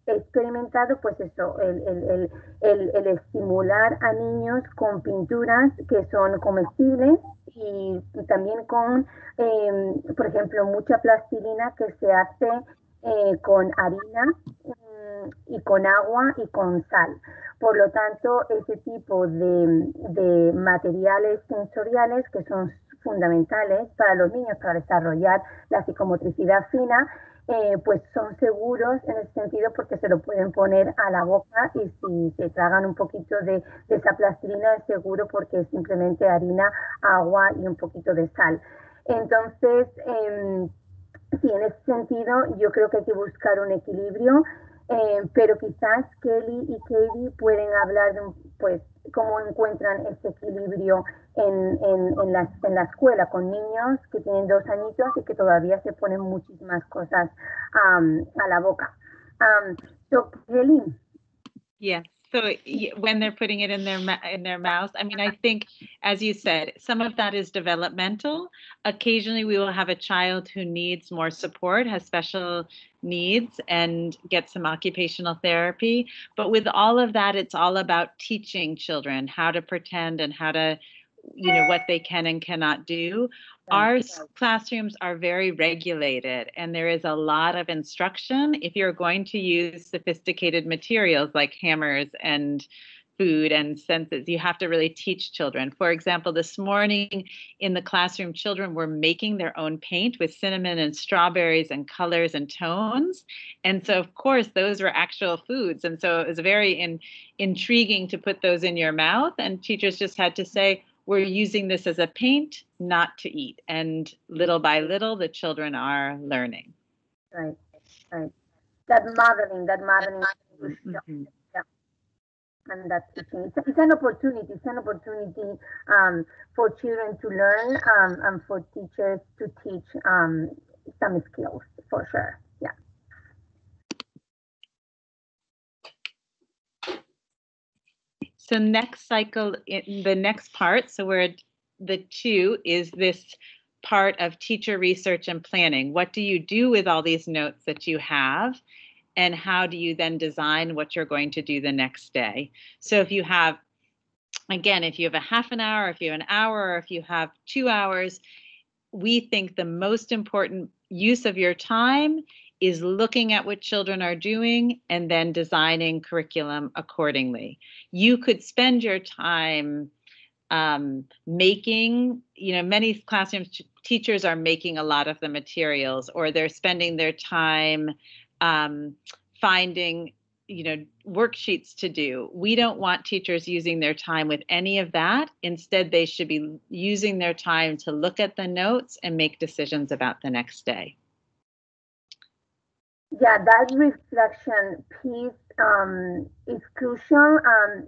he experimentado pues eso, el estimular a niños con pinturas que son comestibles y también con, por ejemplo, mucha plastilina que se hace con harina y con agua y con sal. Por lo tanto, ese tipo de materiales sensoriales que son fundamentales para los niños para desarrollar la psicomotricidad fina, pues son seguros en ese sentido porque se lo pueden poner a la boca y si se tragan un poquito de esa plastilina es seguro porque es simplemente harina, agua y un poquito de sal. Entonces, sí, en ese sentido yo creo que hay que buscar un equilibrio, pero quizás Kelly y Katie pueden hablar de pues cómo encuentran ese equilibrio en la escuela con niños que tienen 2 añitos y que todavía se ponen muchísimas cosas a la boca. So, Kelly. Yes. So when they're putting it in their mouth, I mean, I think, as you said, some of that is developmental. Occasionally, we will have a child who needs more support, has special needs, and get some occupational therapy. But with all of that, it's all about teaching children how to pretend and how to, you know, what they can and cannot do. Our classrooms are very regulated and there is a lot of instruction. If you're going to use sophisticated materials like hammers and food and senses, you have to really teach children. For example, this morning in the classroom, children were making their own paint with cinnamon and strawberries and colors and tones. And so, of course, those were actual foods. And so it was very intriguing to put those in your mouth. And teachers just had to say, we're using this as a paint, not to eat. And little by little, the children are learning. Right, right. That modeling. Mm-hmm. Yeah. And that's the thing. It's an opportunity. It's an opportunity for children to learn and for teachers to teach some skills, for sure. Yeah. So next cycle, in the next part, so we're the 2 is this part of teacher research and planning. What do you do with all these notes that you have? And how do you then design what you're going to do the next day? So if you have, again, if you have a half an hour, if you have an hour, or if you have 2 hours, we think the most important use of your time is looking at what children are doing and then designing curriculum accordingly. You could spend your time making, you know, many classrooms teachers are making a lot of the materials, or they're spending their time finding, you know, worksheets to do. We don't want teachers using their time with any of that. Instead, they should be using their time to look at the notes and make decisions about the next day. Yeah, that reflection piece is crucial.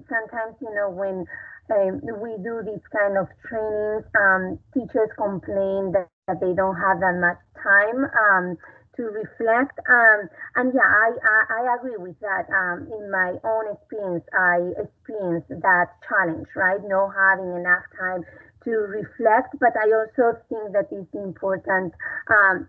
Sometimes, you know, when we do these kind of trainings, teachers complain that they don't have that much time to reflect. And yeah, I agree with that. In my own experience, I experienced that challenge, right? Not having enough time to reflect, but I also think that it's important.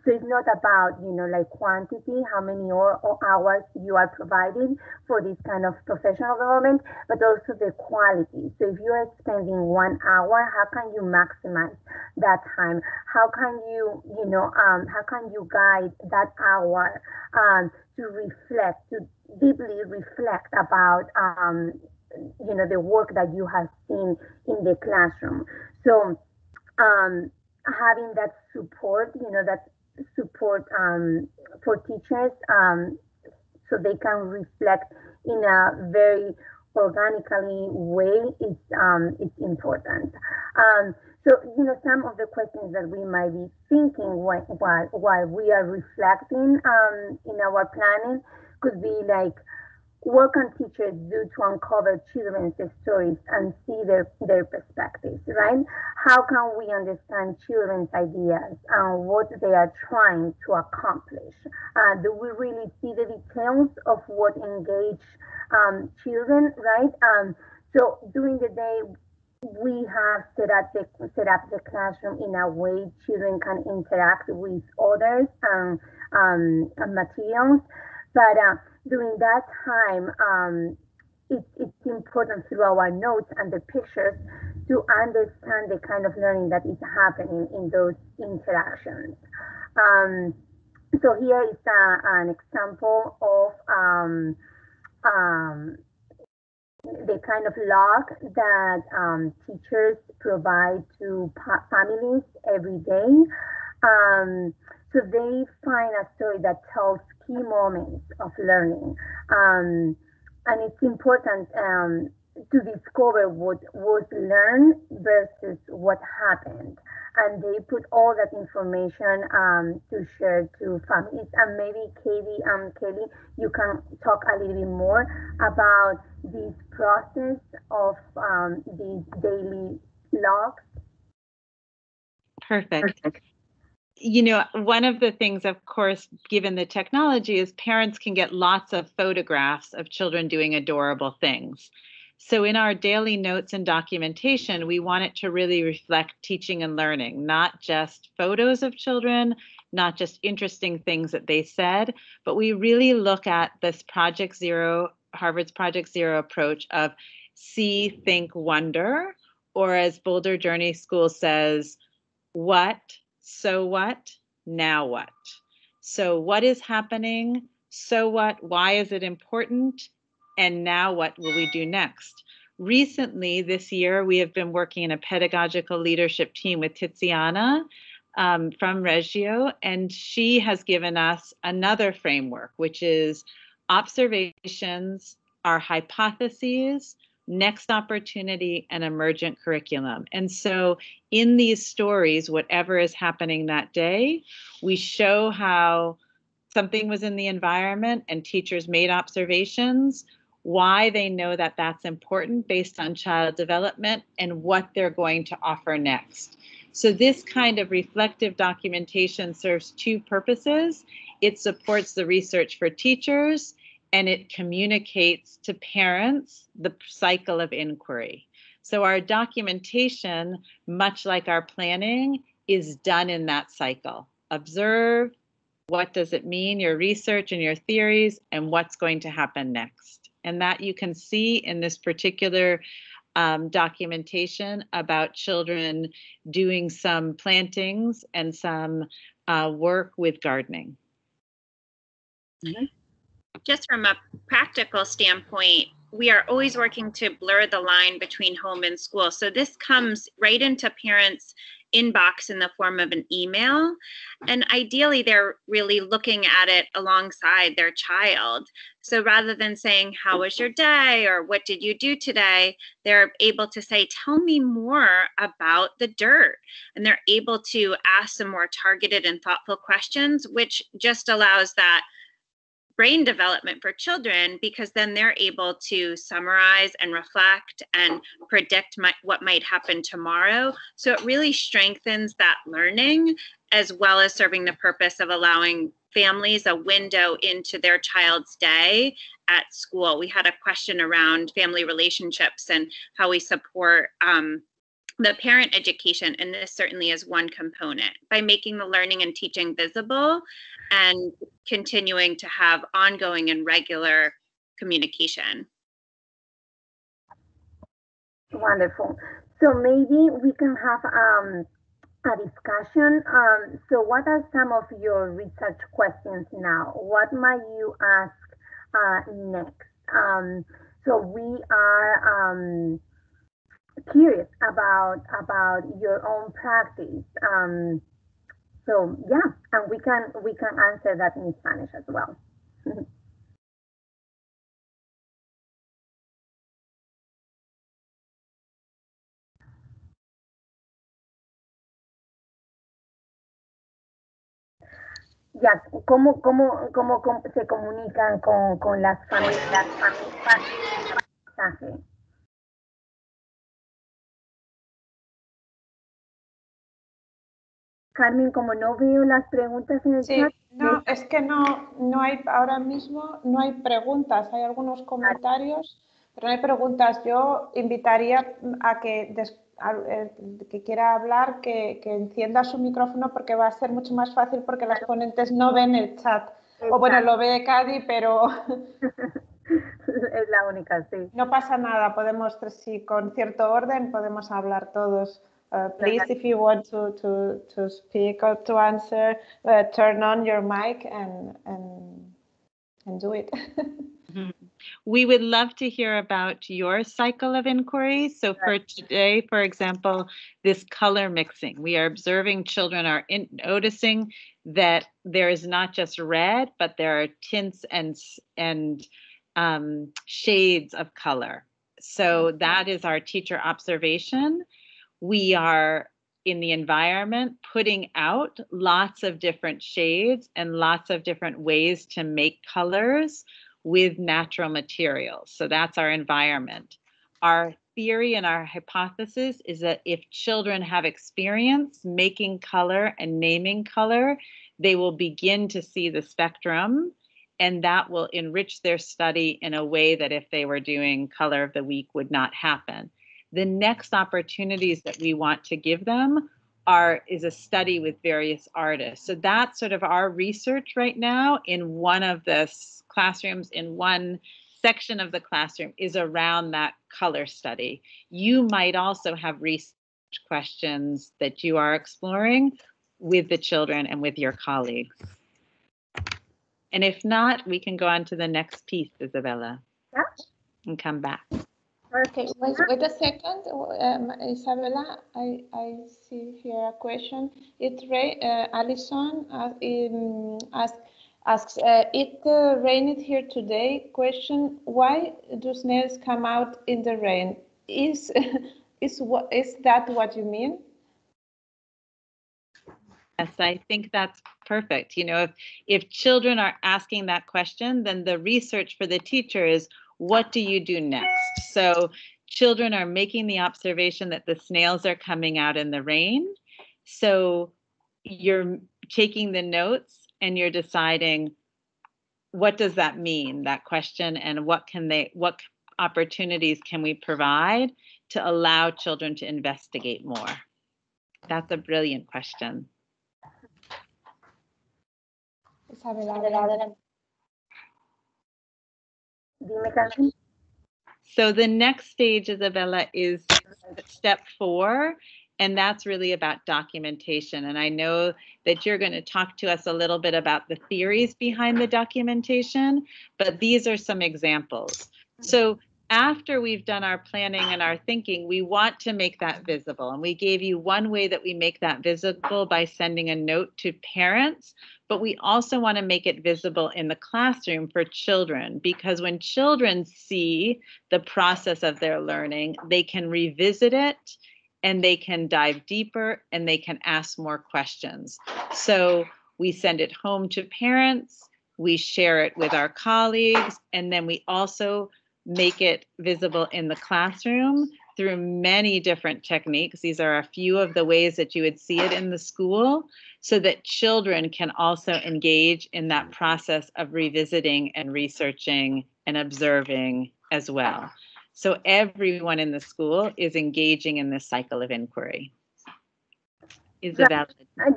So it's not about, you know, like quantity, how many hours you are providing for this kind of professional development, but also the quality. So if you are spending 1 hour, how can you maximize that time? How can you, you know, how can you guide that hour to reflect, to deeply reflect about, you know, the work that you have seen in the classroom. So having that support, you know, that support for teachers so they can reflect in a very organically way is important. So, some of the questions that we might be thinking while we are reflecting in our planning could be like, what can teachers do to uncover children's stories and see their perspectives, right? How can we understand children's ideas and what they are trying to accomplish? Do we really see the details of what engage children, right? So during the day, we have set up the classroom in a way children can interact with others and materials. But during that time, it's important through our notes and the pictures to understand the kind of learning that is happening in those interactions. So here is an example of the kind of log that teachers provide to families every day. So they find a story that tells key moments of learning. And it's important to discover what was learned versus what happened. And they put all that information to share to families. And maybe Kelly, you can talk a little bit more about this process of these daily logs. Perfect. One of the things, of course, given the technology, is parents can get lots of photographs of children doing adorable things. So in our daily notes and documentation, we want it to really reflect teaching and learning, not just photos of children, not just interesting things that they said, but we really look at this Project Zero, Harvard's Project Zero approach of see, think, wonder, or as Boulder Journey School says, what, so what, now what? So what is happening? So what? Why is it important? And now what will we do next? Recently, this year, we have been working in a pedagogical leadership team with Tiziana from Reggio, and she has given us another framework, which is observations, our hypotheses, next opportunity, and emergent curriculum. And so in these stories, whatever is happening that day, we show how something was in the environment and teachers made observations, why they know that that's important based on child development, and what they're going to offer next. So this kind of reflective documentation serves two purposes. It supports the research for teachers, and it communicates to parents the cycle of inquiry. So our documentation, much like our planning, is done in that cycle. Observe, what does it mean, your research and your theories, and what's going to happen next. And that you can see in this particular documentation about children doing some plantings and some work with gardening. Mm-hmm. Just from a practical standpoint, we are always working to blur the line between home and school. So this comes right into parents' inbox in the form of an email. And ideally, they're really looking at it alongside their child. So rather than saying, how was your day? Or what did you do today? They're able to say, tell me more about the dirt. And they're able to ask some more targeted and thoughtful questions, which just allows that brain development for children, because then they're able to summarize and reflect and predict what might happen tomorrow. So it really strengthens that learning, as well as serving the purpose of allowing families a window into their child's day at school. We had a question around family relationships and how we support the parent education, and this certainly is one component, by making the learning and teaching visible and continuing to have ongoing and regular communication. Wonderful. So maybe we can have a discussion. So what are some of your research questions now? What might you ask next? So we are curious about your own practice. So yeah, and we can answer that in Spanish as well. ya, ¿cómo se comunican con las familias? Carmen, como no veo las preguntas en el Sí, chat. no, es que no hay, ahora mismo no hay preguntas, hay algunos comentarios, pero no hay preguntas. Yo invitaría a que el que quiera hablar que encienda su micrófono porque va a ser mucho más fácil porque las ponentes no ven el chat. O bueno, lo ve Cadi, pero es la única, sí. no pasa nada, podemos, si con cierto orden podemos hablar todos. Please, if you want to speak or to answer, turn on your mic and do it. We would love to hear about your cycle of inquiry. So for today, for example, this color mixing, we are observing children are noticing that there is not just red, but there are tints and shades of color. So that is our teacher observation. We are in the environment putting out lots of different shades and lots of different ways to make colors with natural materials. So that's our environment. Our theory and our hypothesis is that if children have experience making color and naming color, they will begin to see the spectrum, and that will enrich their study in a way that if they were doing color of the week would not happen. The next opportunities that we want to give them is a study with various artists. So that's sort of our research right now in one of the classrooms, in one section of the classroom, is around that color study. You might also have research questions that you are exploring with the children and with your colleagues. And if not, we can go on to the next piece, Isabella, and come back. Okay, wait a second, Isabella. I see here a question. It's Alison asks, it rained here today. Question: why do snails come out in the rain? Is that what you mean? Yes, I think that's perfect. You know, if children are asking that question, then the research for the teacher is, what do you do next? So children are making the observation that the snails are coming out in the rain. So you're taking the notes and you're deciding, what does that mean, that question, and what opportunities can we provide to allow children to investigate more? That's a brilliant question. So the next stage, Isabella, is step 4, and that's really about documentation. And I know that you're going to talk to us a little bit about the theories behind the documentation, but these are some examples. So after we've done our planning and our thinking, we want to make that visible. And we gave you one way that we make that visible by sending a note to parents, but we also want to make it visible in the classroom for children, because when children see the process of their learning, they can revisit it and they can dive deeper and they can ask more questions. So we send it home to parents, we share it with our colleagues, and then we also make it visible in the classroom through many different techniques. These are a few of the ways that you would see it in the school, so that children can also engage in that process of revisiting and researching and observing as well. So everyone in the school is engaging in this cycle of inquiry. Isabella.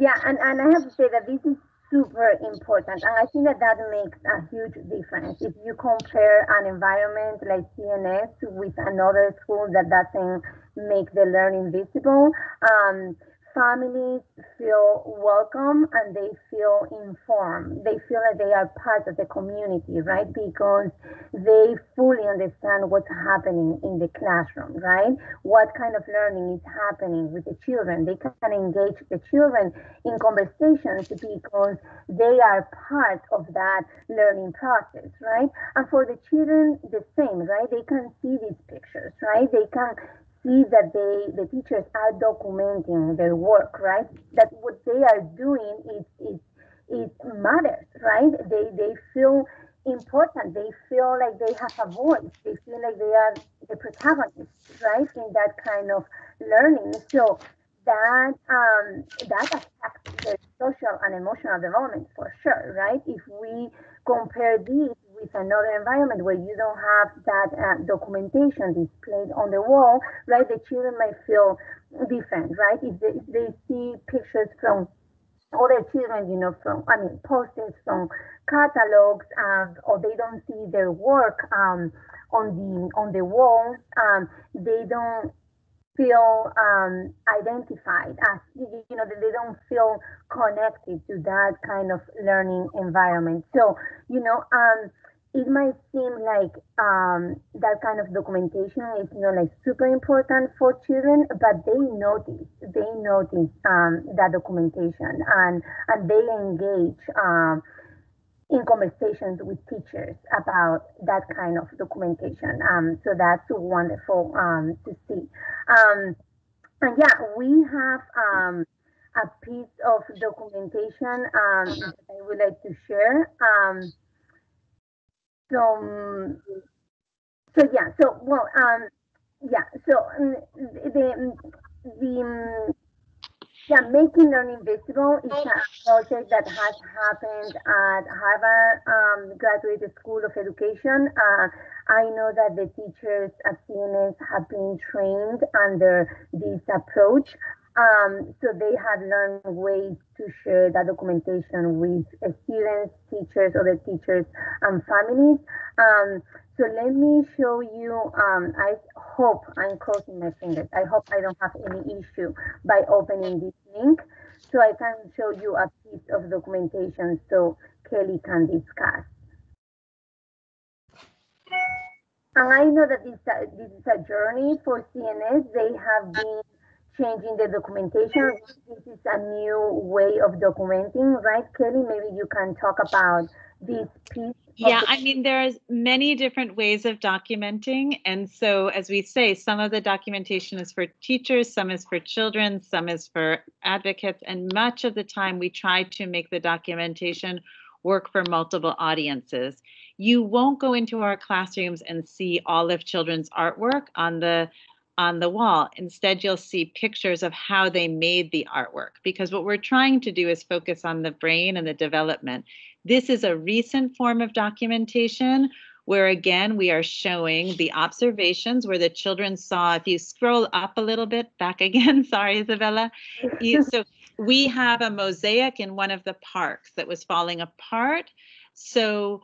Yeah, and I have to say that this is super important, and I think that makes a huge difference. If you compare an environment like CNS with another school that doesn't make the learning visible, families feel welcome and they feel informed. They feel that they are part of the community, right? Because they fully understand what's happening in the classroom, right? What kind of learning is happening with the children. They can engage the children in conversations because they are part of that learning process, right? And for the children, the same, right? They can see these pictures, right? They can see that the teachers are documenting their work, right? That what they are doing is it matters, right? They feel important. They feel like they have a voice. They feel like they are the protagonists, right, in that kind of learning. So that affects their social and emotional development for sure, right? If we compare this with another environment where you don't have that documentation displayed on the wall, right, the children might feel different, right? If they see pictures from other children, posters from catalogs, or they don't see their work on the wall, they don't feel identified as, they don't feel connected to that kind of learning environment. So, it might seem like that kind of documentation is like super important for children, but they notice that documentation, and they engage in conversations with teachers about that kind of documentation. So that's wonderful to see. And yeah, we have a piece of documentation that I would like to share. Making learning visible is a project that has happened at Harvard Graduate School of Education. I know that the teachers at CNS have been trained under this approach. So they have learned ways to share that documentation with students, teachers, other teachers, and families. So let me show you, I hope, I'm crossing my fingers, I hope I don't have any issue by opening this link, so I can show you a piece of documentation so Kelly can discuss. And I know that this is a journey for CNS. They have been changing the documentation. This is a new way of documenting, right, Kelly? Maybe you can talk about this piece. Yeah, I mean, there's many different ways of documenting. And so, as we say, some of the documentation is for teachers, some is for children, some is for advocates. And much of the time we try to make the documentation work for multiple audiences. You won't go into our classrooms and see all of children's artwork on the wall. Instead, you'll see pictures of how they made the artwork, because what we're trying to do is focus on the brain and the development. This is a recent form of documentation where, again, we are showing the observations where the children saw. If you scroll up a little bit, back again, sorry, Isabella. So we have a mosaic in one of the parks that was falling apart. So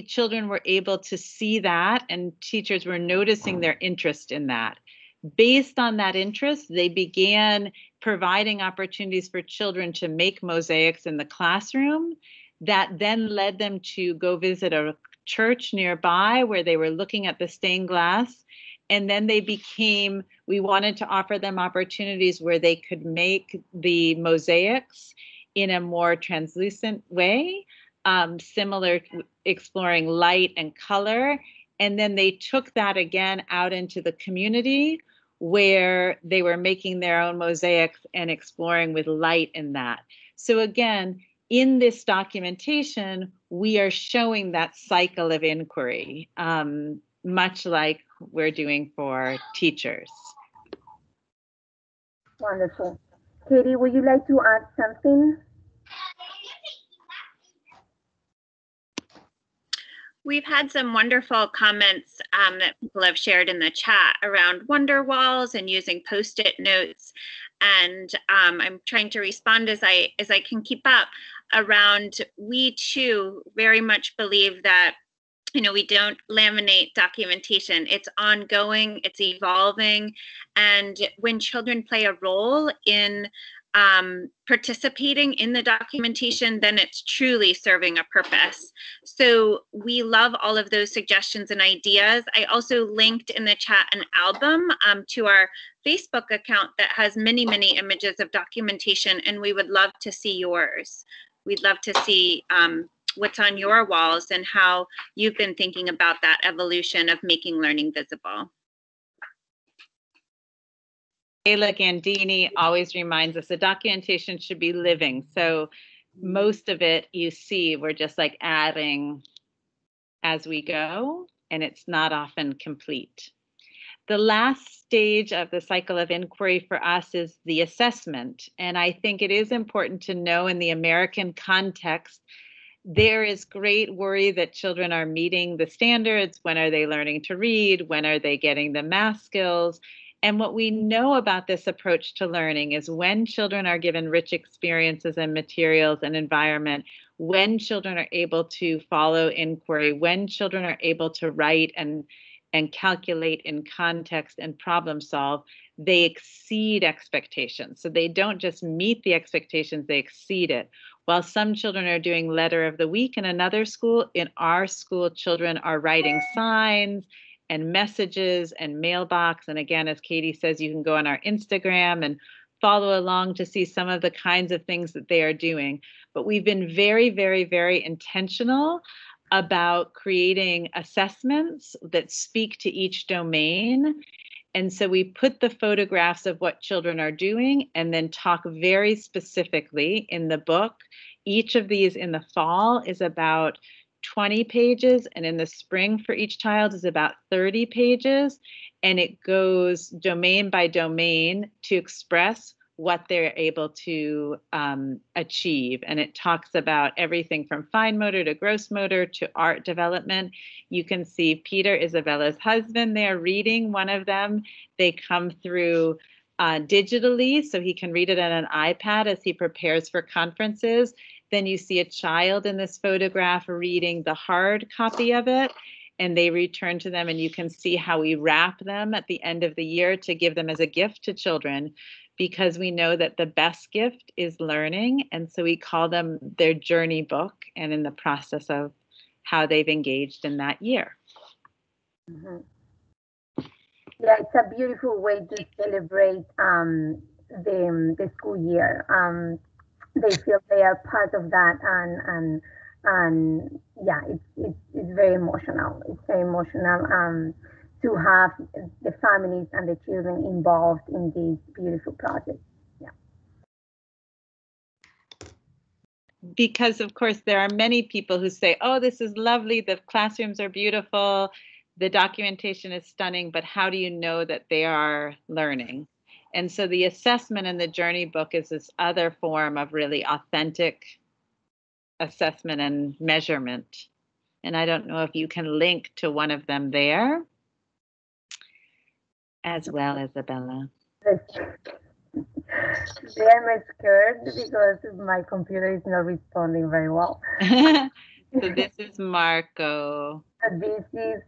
children were able to see that, and teachers were noticing their interest in that. Based on that interest, they began providing opportunities for children to make mosaics in the classroom. That then led them to go visit a church nearby where they were looking at the stained glass. And then we wanted to offer them opportunities where they could make the mosaics in a more translucent way, similar to exploring light and color. And then they took that again out into the community where they were making their own mosaics and exploring with light in that. So again, in this documentation, we are showing that cycle of inquiry, much like we're doing for teachers. Wonderful. Katie, would you like to add something? We've had some wonderful comments that people have shared in the chat around wonder walls and using Post-it notes. And I'm trying to respond as I can keep up around, we too very much believe that, we don't laminate documentation. It's ongoing, it's evolving. And when children play a role in participating in the documentation, then it's truly serving a purpose. So we love all of those suggestions and ideas. I also linked in the chat an album to our Facebook account that has many, many images of documentation, and we would love to see yours. We'd love to see what's on your walls and how you've been thinking about that evolution of making learning visible. Ayla Gandini always reminds us the documentation should be living. So most of it you see, we're just like adding as we go, and it's not often complete. The last stage of the cycle of inquiry for us is the assessment. And I think it is important to know in the American context, there is great worry that children are meeting the standards. When are they learning to read? When are they getting the math skills? And what we know about this approach to learning is when children are given rich experiences and materials and environment, when children are able to follow inquiry, when children are able to write and calculate in context and problem solve, they exceed expectations. So they don't just meet the expectations, they exceed it. While some children are doing letter of the week in another school, in our school, children are writing signs and messages and mailbox. And again, as Katie says, you can go on our Instagram and follow along to see some of the kinds of things that they are doing. But we've been very, very, very intentional about creating assessments that speak to each domain. And so we put the photographs of what children are doing and then talk very specifically in the book. Each of these in the fall is about 20 pages, and in the spring for each child is about 30 pages. And it goes domain by domain to express what they're able to achieve. And it talks about everything from fine motor to gross motor to art development. You can see Peter, Isabella's husband, there reading one of them. They come through digitally, so he can read it on an iPad as he prepares for conferences. Then you see a child in this photograph reading the hard copy of it, and they return to them, and you can see how we wrap them at the end of the year to give them as a gift to children, because we know that the best gift is learning. And so we call them their journey book, and in the process of how they've engaged in that year. Mm-hmm. Yeah, it's a beautiful way to celebrate the school year. They feel they are part of that, and yeah, it's very emotional. It's very emotional to have the families and the children involved in this beautiful project. Yeah. Because of course there are many people who say, oh, this is lovely, the classrooms are beautiful, the documentation is stunning, but how do you know that they are learning? And so the assessment in the journey book is this other form of really authentic assessment and measurement. And I don't know if you can link to one of them there as well, Isabella. I'm scared because my computer is not responding very well. So this is Marco. This is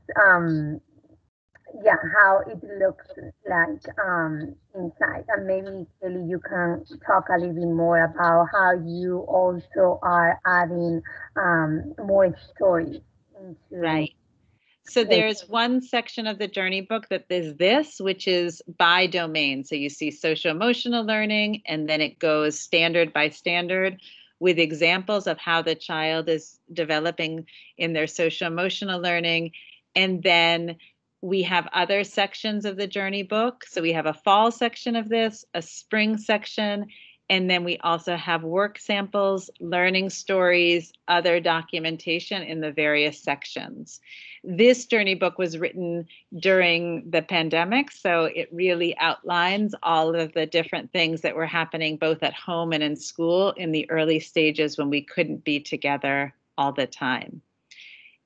yeah, how it looks like inside. And maybe Kelly, you can talk a little bit more about how you also are adding more stories into. Right. So there's one section of the journey book that is this, which is by domain. So you see social emotional learning, and then it goes standard by standard with examples of how the child is developing in their social emotional learning. And then we have other sections of the journey book. So we have a fall section of this, a spring section, and then we also have work samples, learning stories, other documentation in the various sections. This journey book was written during the pandemic, so it really outlines all of the different things that were happening both at home and in school in the early stages when we couldn't be together all the time.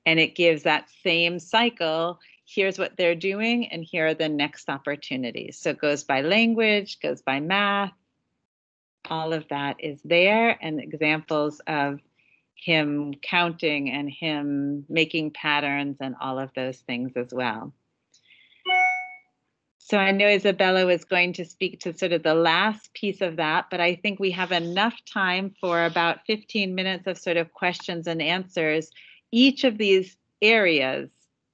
And it gives that same cycle. Here's what they're doing, and here are the next opportunities. So it goes by language, goes by math. All of that is there, and examples of him counting and him making patterns and all of those things as well. So I know Isabella was going to speak to sort of the last piece of that, but I think we have enough time for about 15 minutes of sort of questions and answers. Each of these areas,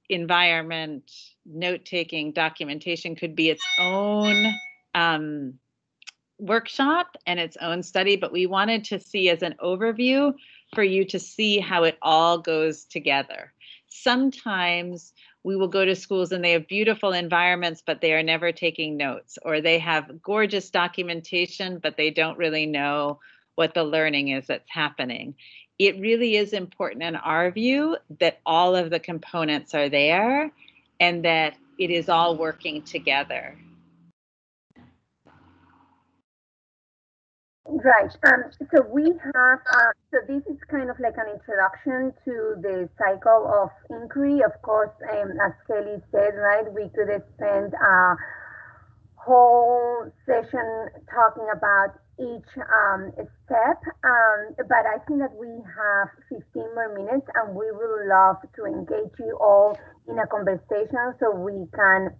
environment, note-taking, documentation, could be its own workshop and its own study, but we wanted to see as an overview for you to see how it all goes together. Sometimes we will go to schools and they have beautiful environments, but they are never taking notes, or they have gorgeous documentation, but they don't really know what the learning is that's happening. It really is important in our view that all of the components are there and that it is all working together. Right. So we have, so this is kind of like an introduction to the cycle of inquiry. Of course, as Kelly said, right, we could spend a whole session talking about each step, but I think that we have 15 more minutes and we would love to engage you all in a conversation so we can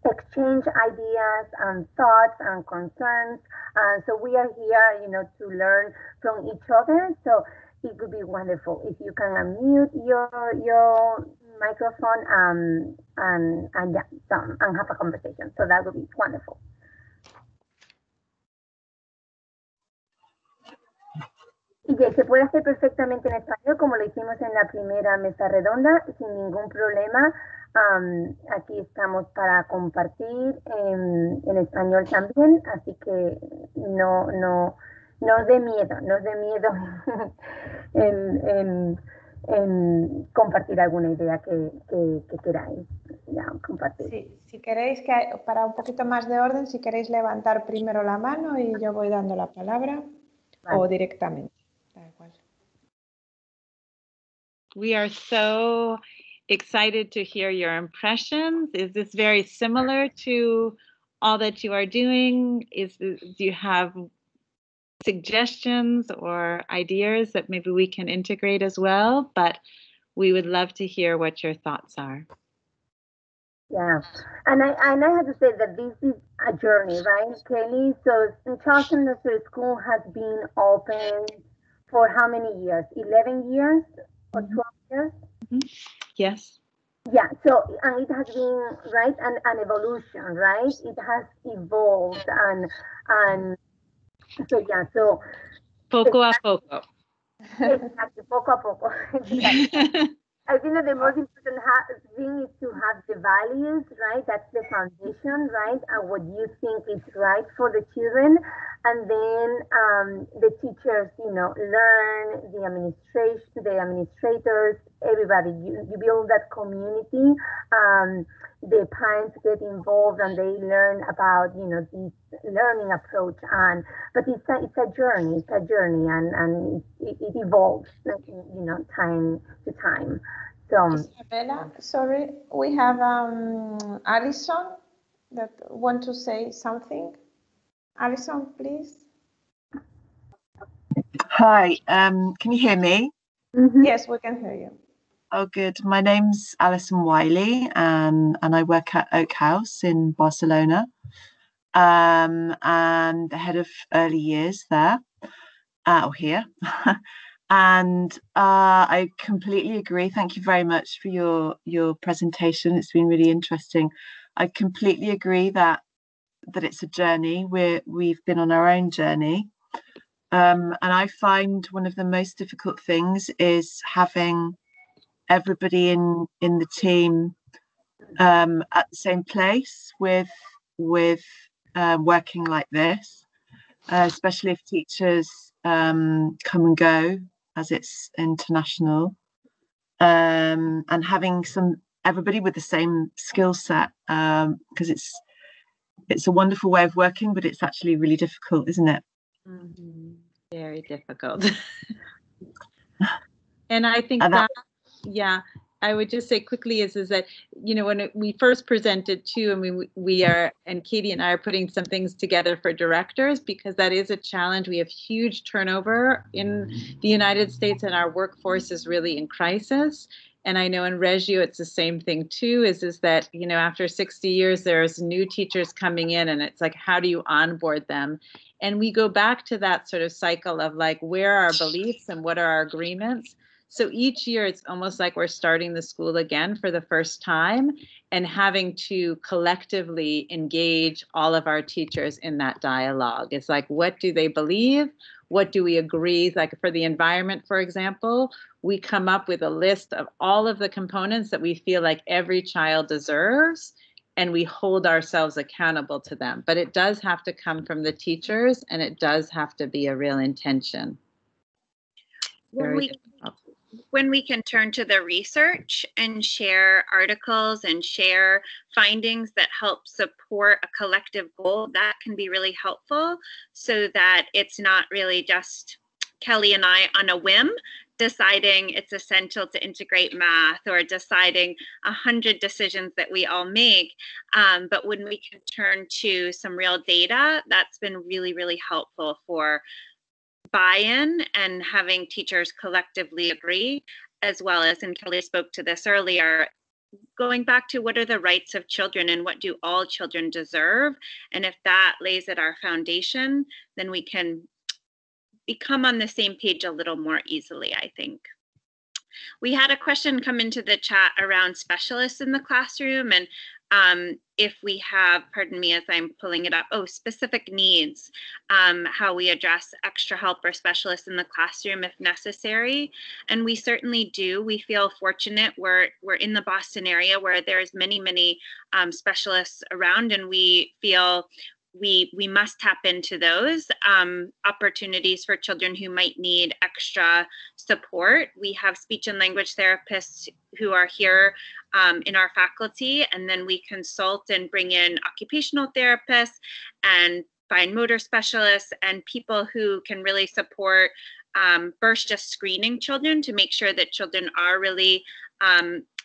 exchange ideas and thoughts and concerns. So we are here, you know, to learn from each other. So it would be wonderful if you can unmute your microphone and have a conversation. So that would be wonderful. Y que se puede hacer perfectamente en español, como lo hicimos en la primera mesa redonda, sin ningún problema. Aquí estamos para compartir en español también, así que no os dé miedo en compartir alguna idea que queráis compartir. Sí, si queréis, para un poquito más de orden, si queréis levantar primero la mano y yo voy dando la palabra, vale, o directamente. Da igual. We are so excited to hear your impressions. Is this very similar to all that you are doing? Do you have suggestions or ideas that maybe we can integrate as well? But we would love to hear what your thoughts are. Yeah, and I have to say that this is a journey, right, Kelly? So Charleston Nursery School has been open for how many years? 11 years or 12 years? Mm-hmm. Yes. Yeah, so, and it has been, right, an evolution, right? It has evolved and so, yeah, so. Poco a poco. Exactly, poco a poco. Exactly. I think that the most important thing is to have the values, right? That's the foundation, right? And what you think is right for the children. And then the teachers, you know, learn, the administrators, everybody, you build that community. The parents get involved and they learn about, you know, this learning approach. But it's a journey, and it evolves, you know, time to time. So, Isabella, sorry, we have Alison that want to say something. Alison, please. Hi, can you hear me? mm-hmm. Yes, we can hear you. Oh, good. My name's Alison Wiley, and I work at Oak House in Barcelona, and the head of early years there, here. And I completely agree. Thank you very much for your presentation. It's been really interesting. I completely agree that it's a journey. We've been on our own journey. And I find one of the most difficult things is having everybody in the team at the same place with working like this, especially if teachers come and go as it's international, and having everybody with the same skill set, because it's a wonderful way of working, but it's actually really difficult, isn't it? Mm-hmm. Very difficult. And I think that, yeah, I would just say quickly is that, you know, when we first presented too, I mean, and Katie and I are putting some things together for directors, because that is a challenge. We have huge turnover in the United States and our workforce is really in crisis. And I know in Reggio, it's the same thing too, is that, you know, after 60 years, there's new teachers coming in and it's like, how do you onboard them? And we go back to that sort of cycle of like, where are our beliefs and what are our agreements? So each year, it's almost like we're starting the school again for the first time and having to collectively engage all of our teachers in that dialogue. It's like, what do they believe? What do we agree? Like for the environment, for example, we come up with a list of all of the components that we feel like every child deserves. and we hold ourselves accountable to them. But it does have to come from the teachers, and it does have to be a real intention. When we can turn to the research and share articles and share findings that help support a collective goal, that can be really helpful, so that it's not really just Kelly and I on a whim deciding it's essential to integrate math, or deciding 100 decisions that we all make. But when we can turn to some real data, that's been really, really helpful for buy-in and having teachers collectively agree, as well as, and Kelly spoke to this earlier, going back to what are the rights of children and what do all children deserve. And if that lays at our foundation, then we can become on the same page a little more easily, I think. We had a question come into the chat around specialists in the classroom, and if we have, pardon me as I'm pulling it up, specific needs, how we address extra help or specialists in the classroom if necessary. And we certainly do. We feel fortunate. We're in the Boston area where there's many specialists around, and we feel we must tap into those opportunities for children who might need extra support. We have speech and language therapists who are here in our faculty, and then we consult and bring in occupational therapists and fine motor specialists and people who can really support first just screening children to make sure that children are really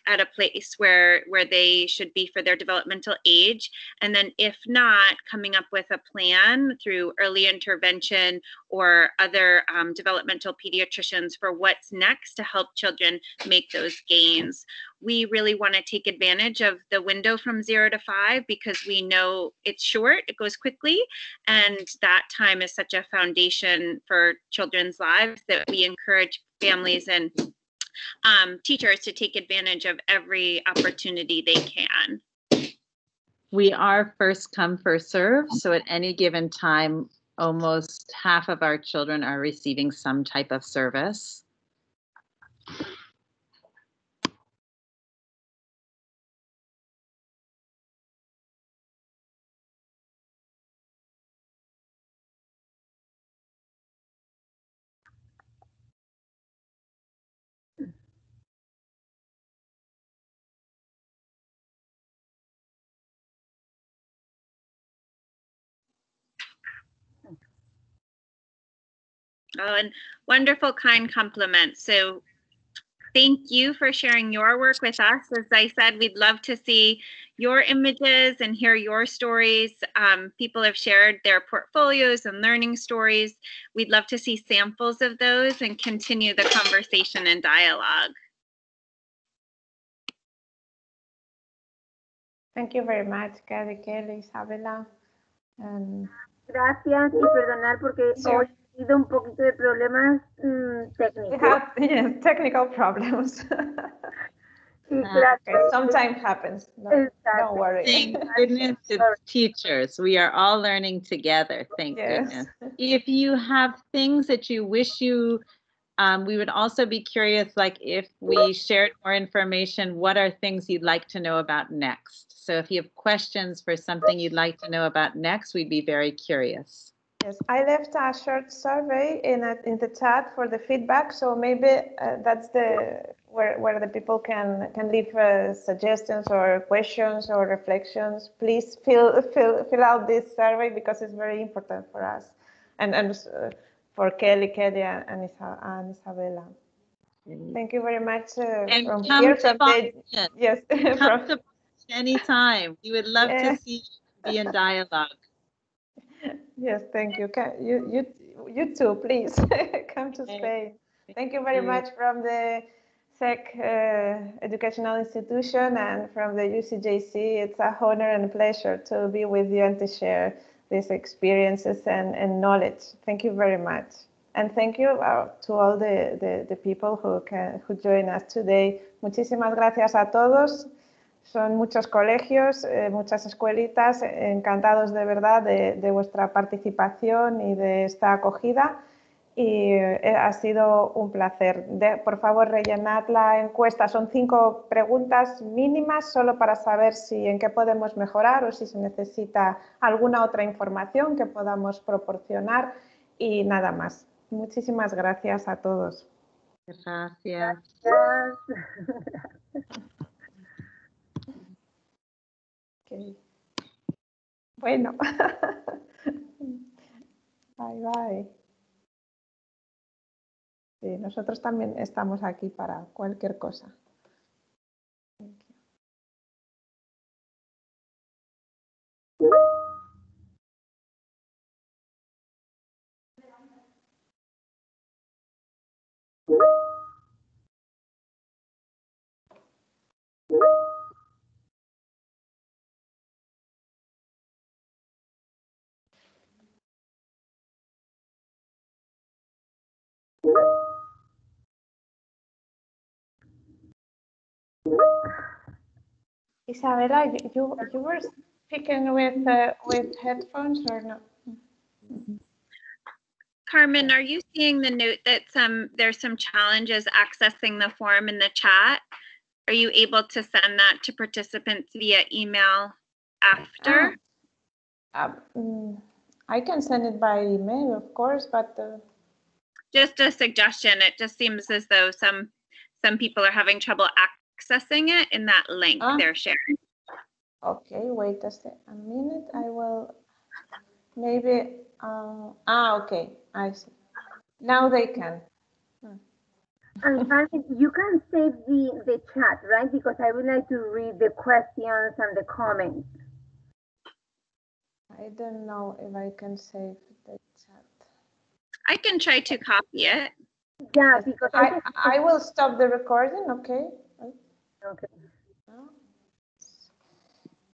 at a place where they should be for their developmental age. And then if not, coming up with a plan through early intervention or other developmental pediatricians for what's next to help children make those gains. We really want to take advantage of the window from 0 to 5 because we know it's short, it goes quickly, and that time is such a foundation for children's lives that we encourage families and teachers to take advantage of every opportunity they can. We are first come, first serve. So at any given time, almost half of our children are receiving some type of service. Oh, and wonderful, kind compliments. So thank you for sharing your work with us. As I said, we'd love to see your images and hear your stories. People have shared their portfolios and learning stories. We'd love to see samples of those and continue the conversation and dialogue. Thank you very much, Kelly, Isabela. Gracias y perdonar porque hoy ha habido un poquito de problemas técnicos. We have technical problems. Okay, sometimes happens. Don't worry. Thank goodness it's teachers. We are all learning together. Thank goodness. If you have things that you wish you, we would also be curious, like if we shared more information, what are things you'd like to know about next? So if you have questions for something you'd like to know about next, we'd be very curious. Yes, I left a short survey in the chat for the feedback, so maybe that's where the people can leave suggestions or questions or reflections. Please fill out this survey because it's very important for us and for Kelly and Isabela. Thank you very much. And from come here, to Boston. Yes, come to Boston anytime. We would love to see you be in dialogue. Yes, thank you. You too, please come to Spain. Thank you very much from the SEC Educational Institution and from the UCJC. It's a honor and pleasure to be with you and to share these experiences and knowledge. Thank you very much. And thank you to all the people who join us today. Muchísimas gracias a todos. Son muchos colegios, muchas escuelitas, encantados de verdad de vuestra participación y de esta acogida. y ha sido un placer. Por favor, rellenad la encuesta. Son 5 preguntas mínimas solo para saber si en qué podemos mejorar o si se necesita alguna otra información que podamos proporcionar y nada más. Muchísimas gracias a todos. Gracias. Okay. Bueno. Bye, bye. Sí, nosotros también estamos aquí para cualquier cosa. Isabella, you were speaking with headphones or not? Carmen, are you seeing the note that there's some challenges accessing the form in the chat? Are you able to send that to participants via email after? I can send it by email, of course, but just a suggestion. It just seems as though some people are having trouble accessing it in that link they're sharing. Okay, wait a minute. I will maybe. Okay, I see. Now they can. And you can save the chat, right? Because I would like to read the questions and the comments. I don't know if I can save the chat. I can try to copy it. Yeah, because I will stop the recording, okay? Okay.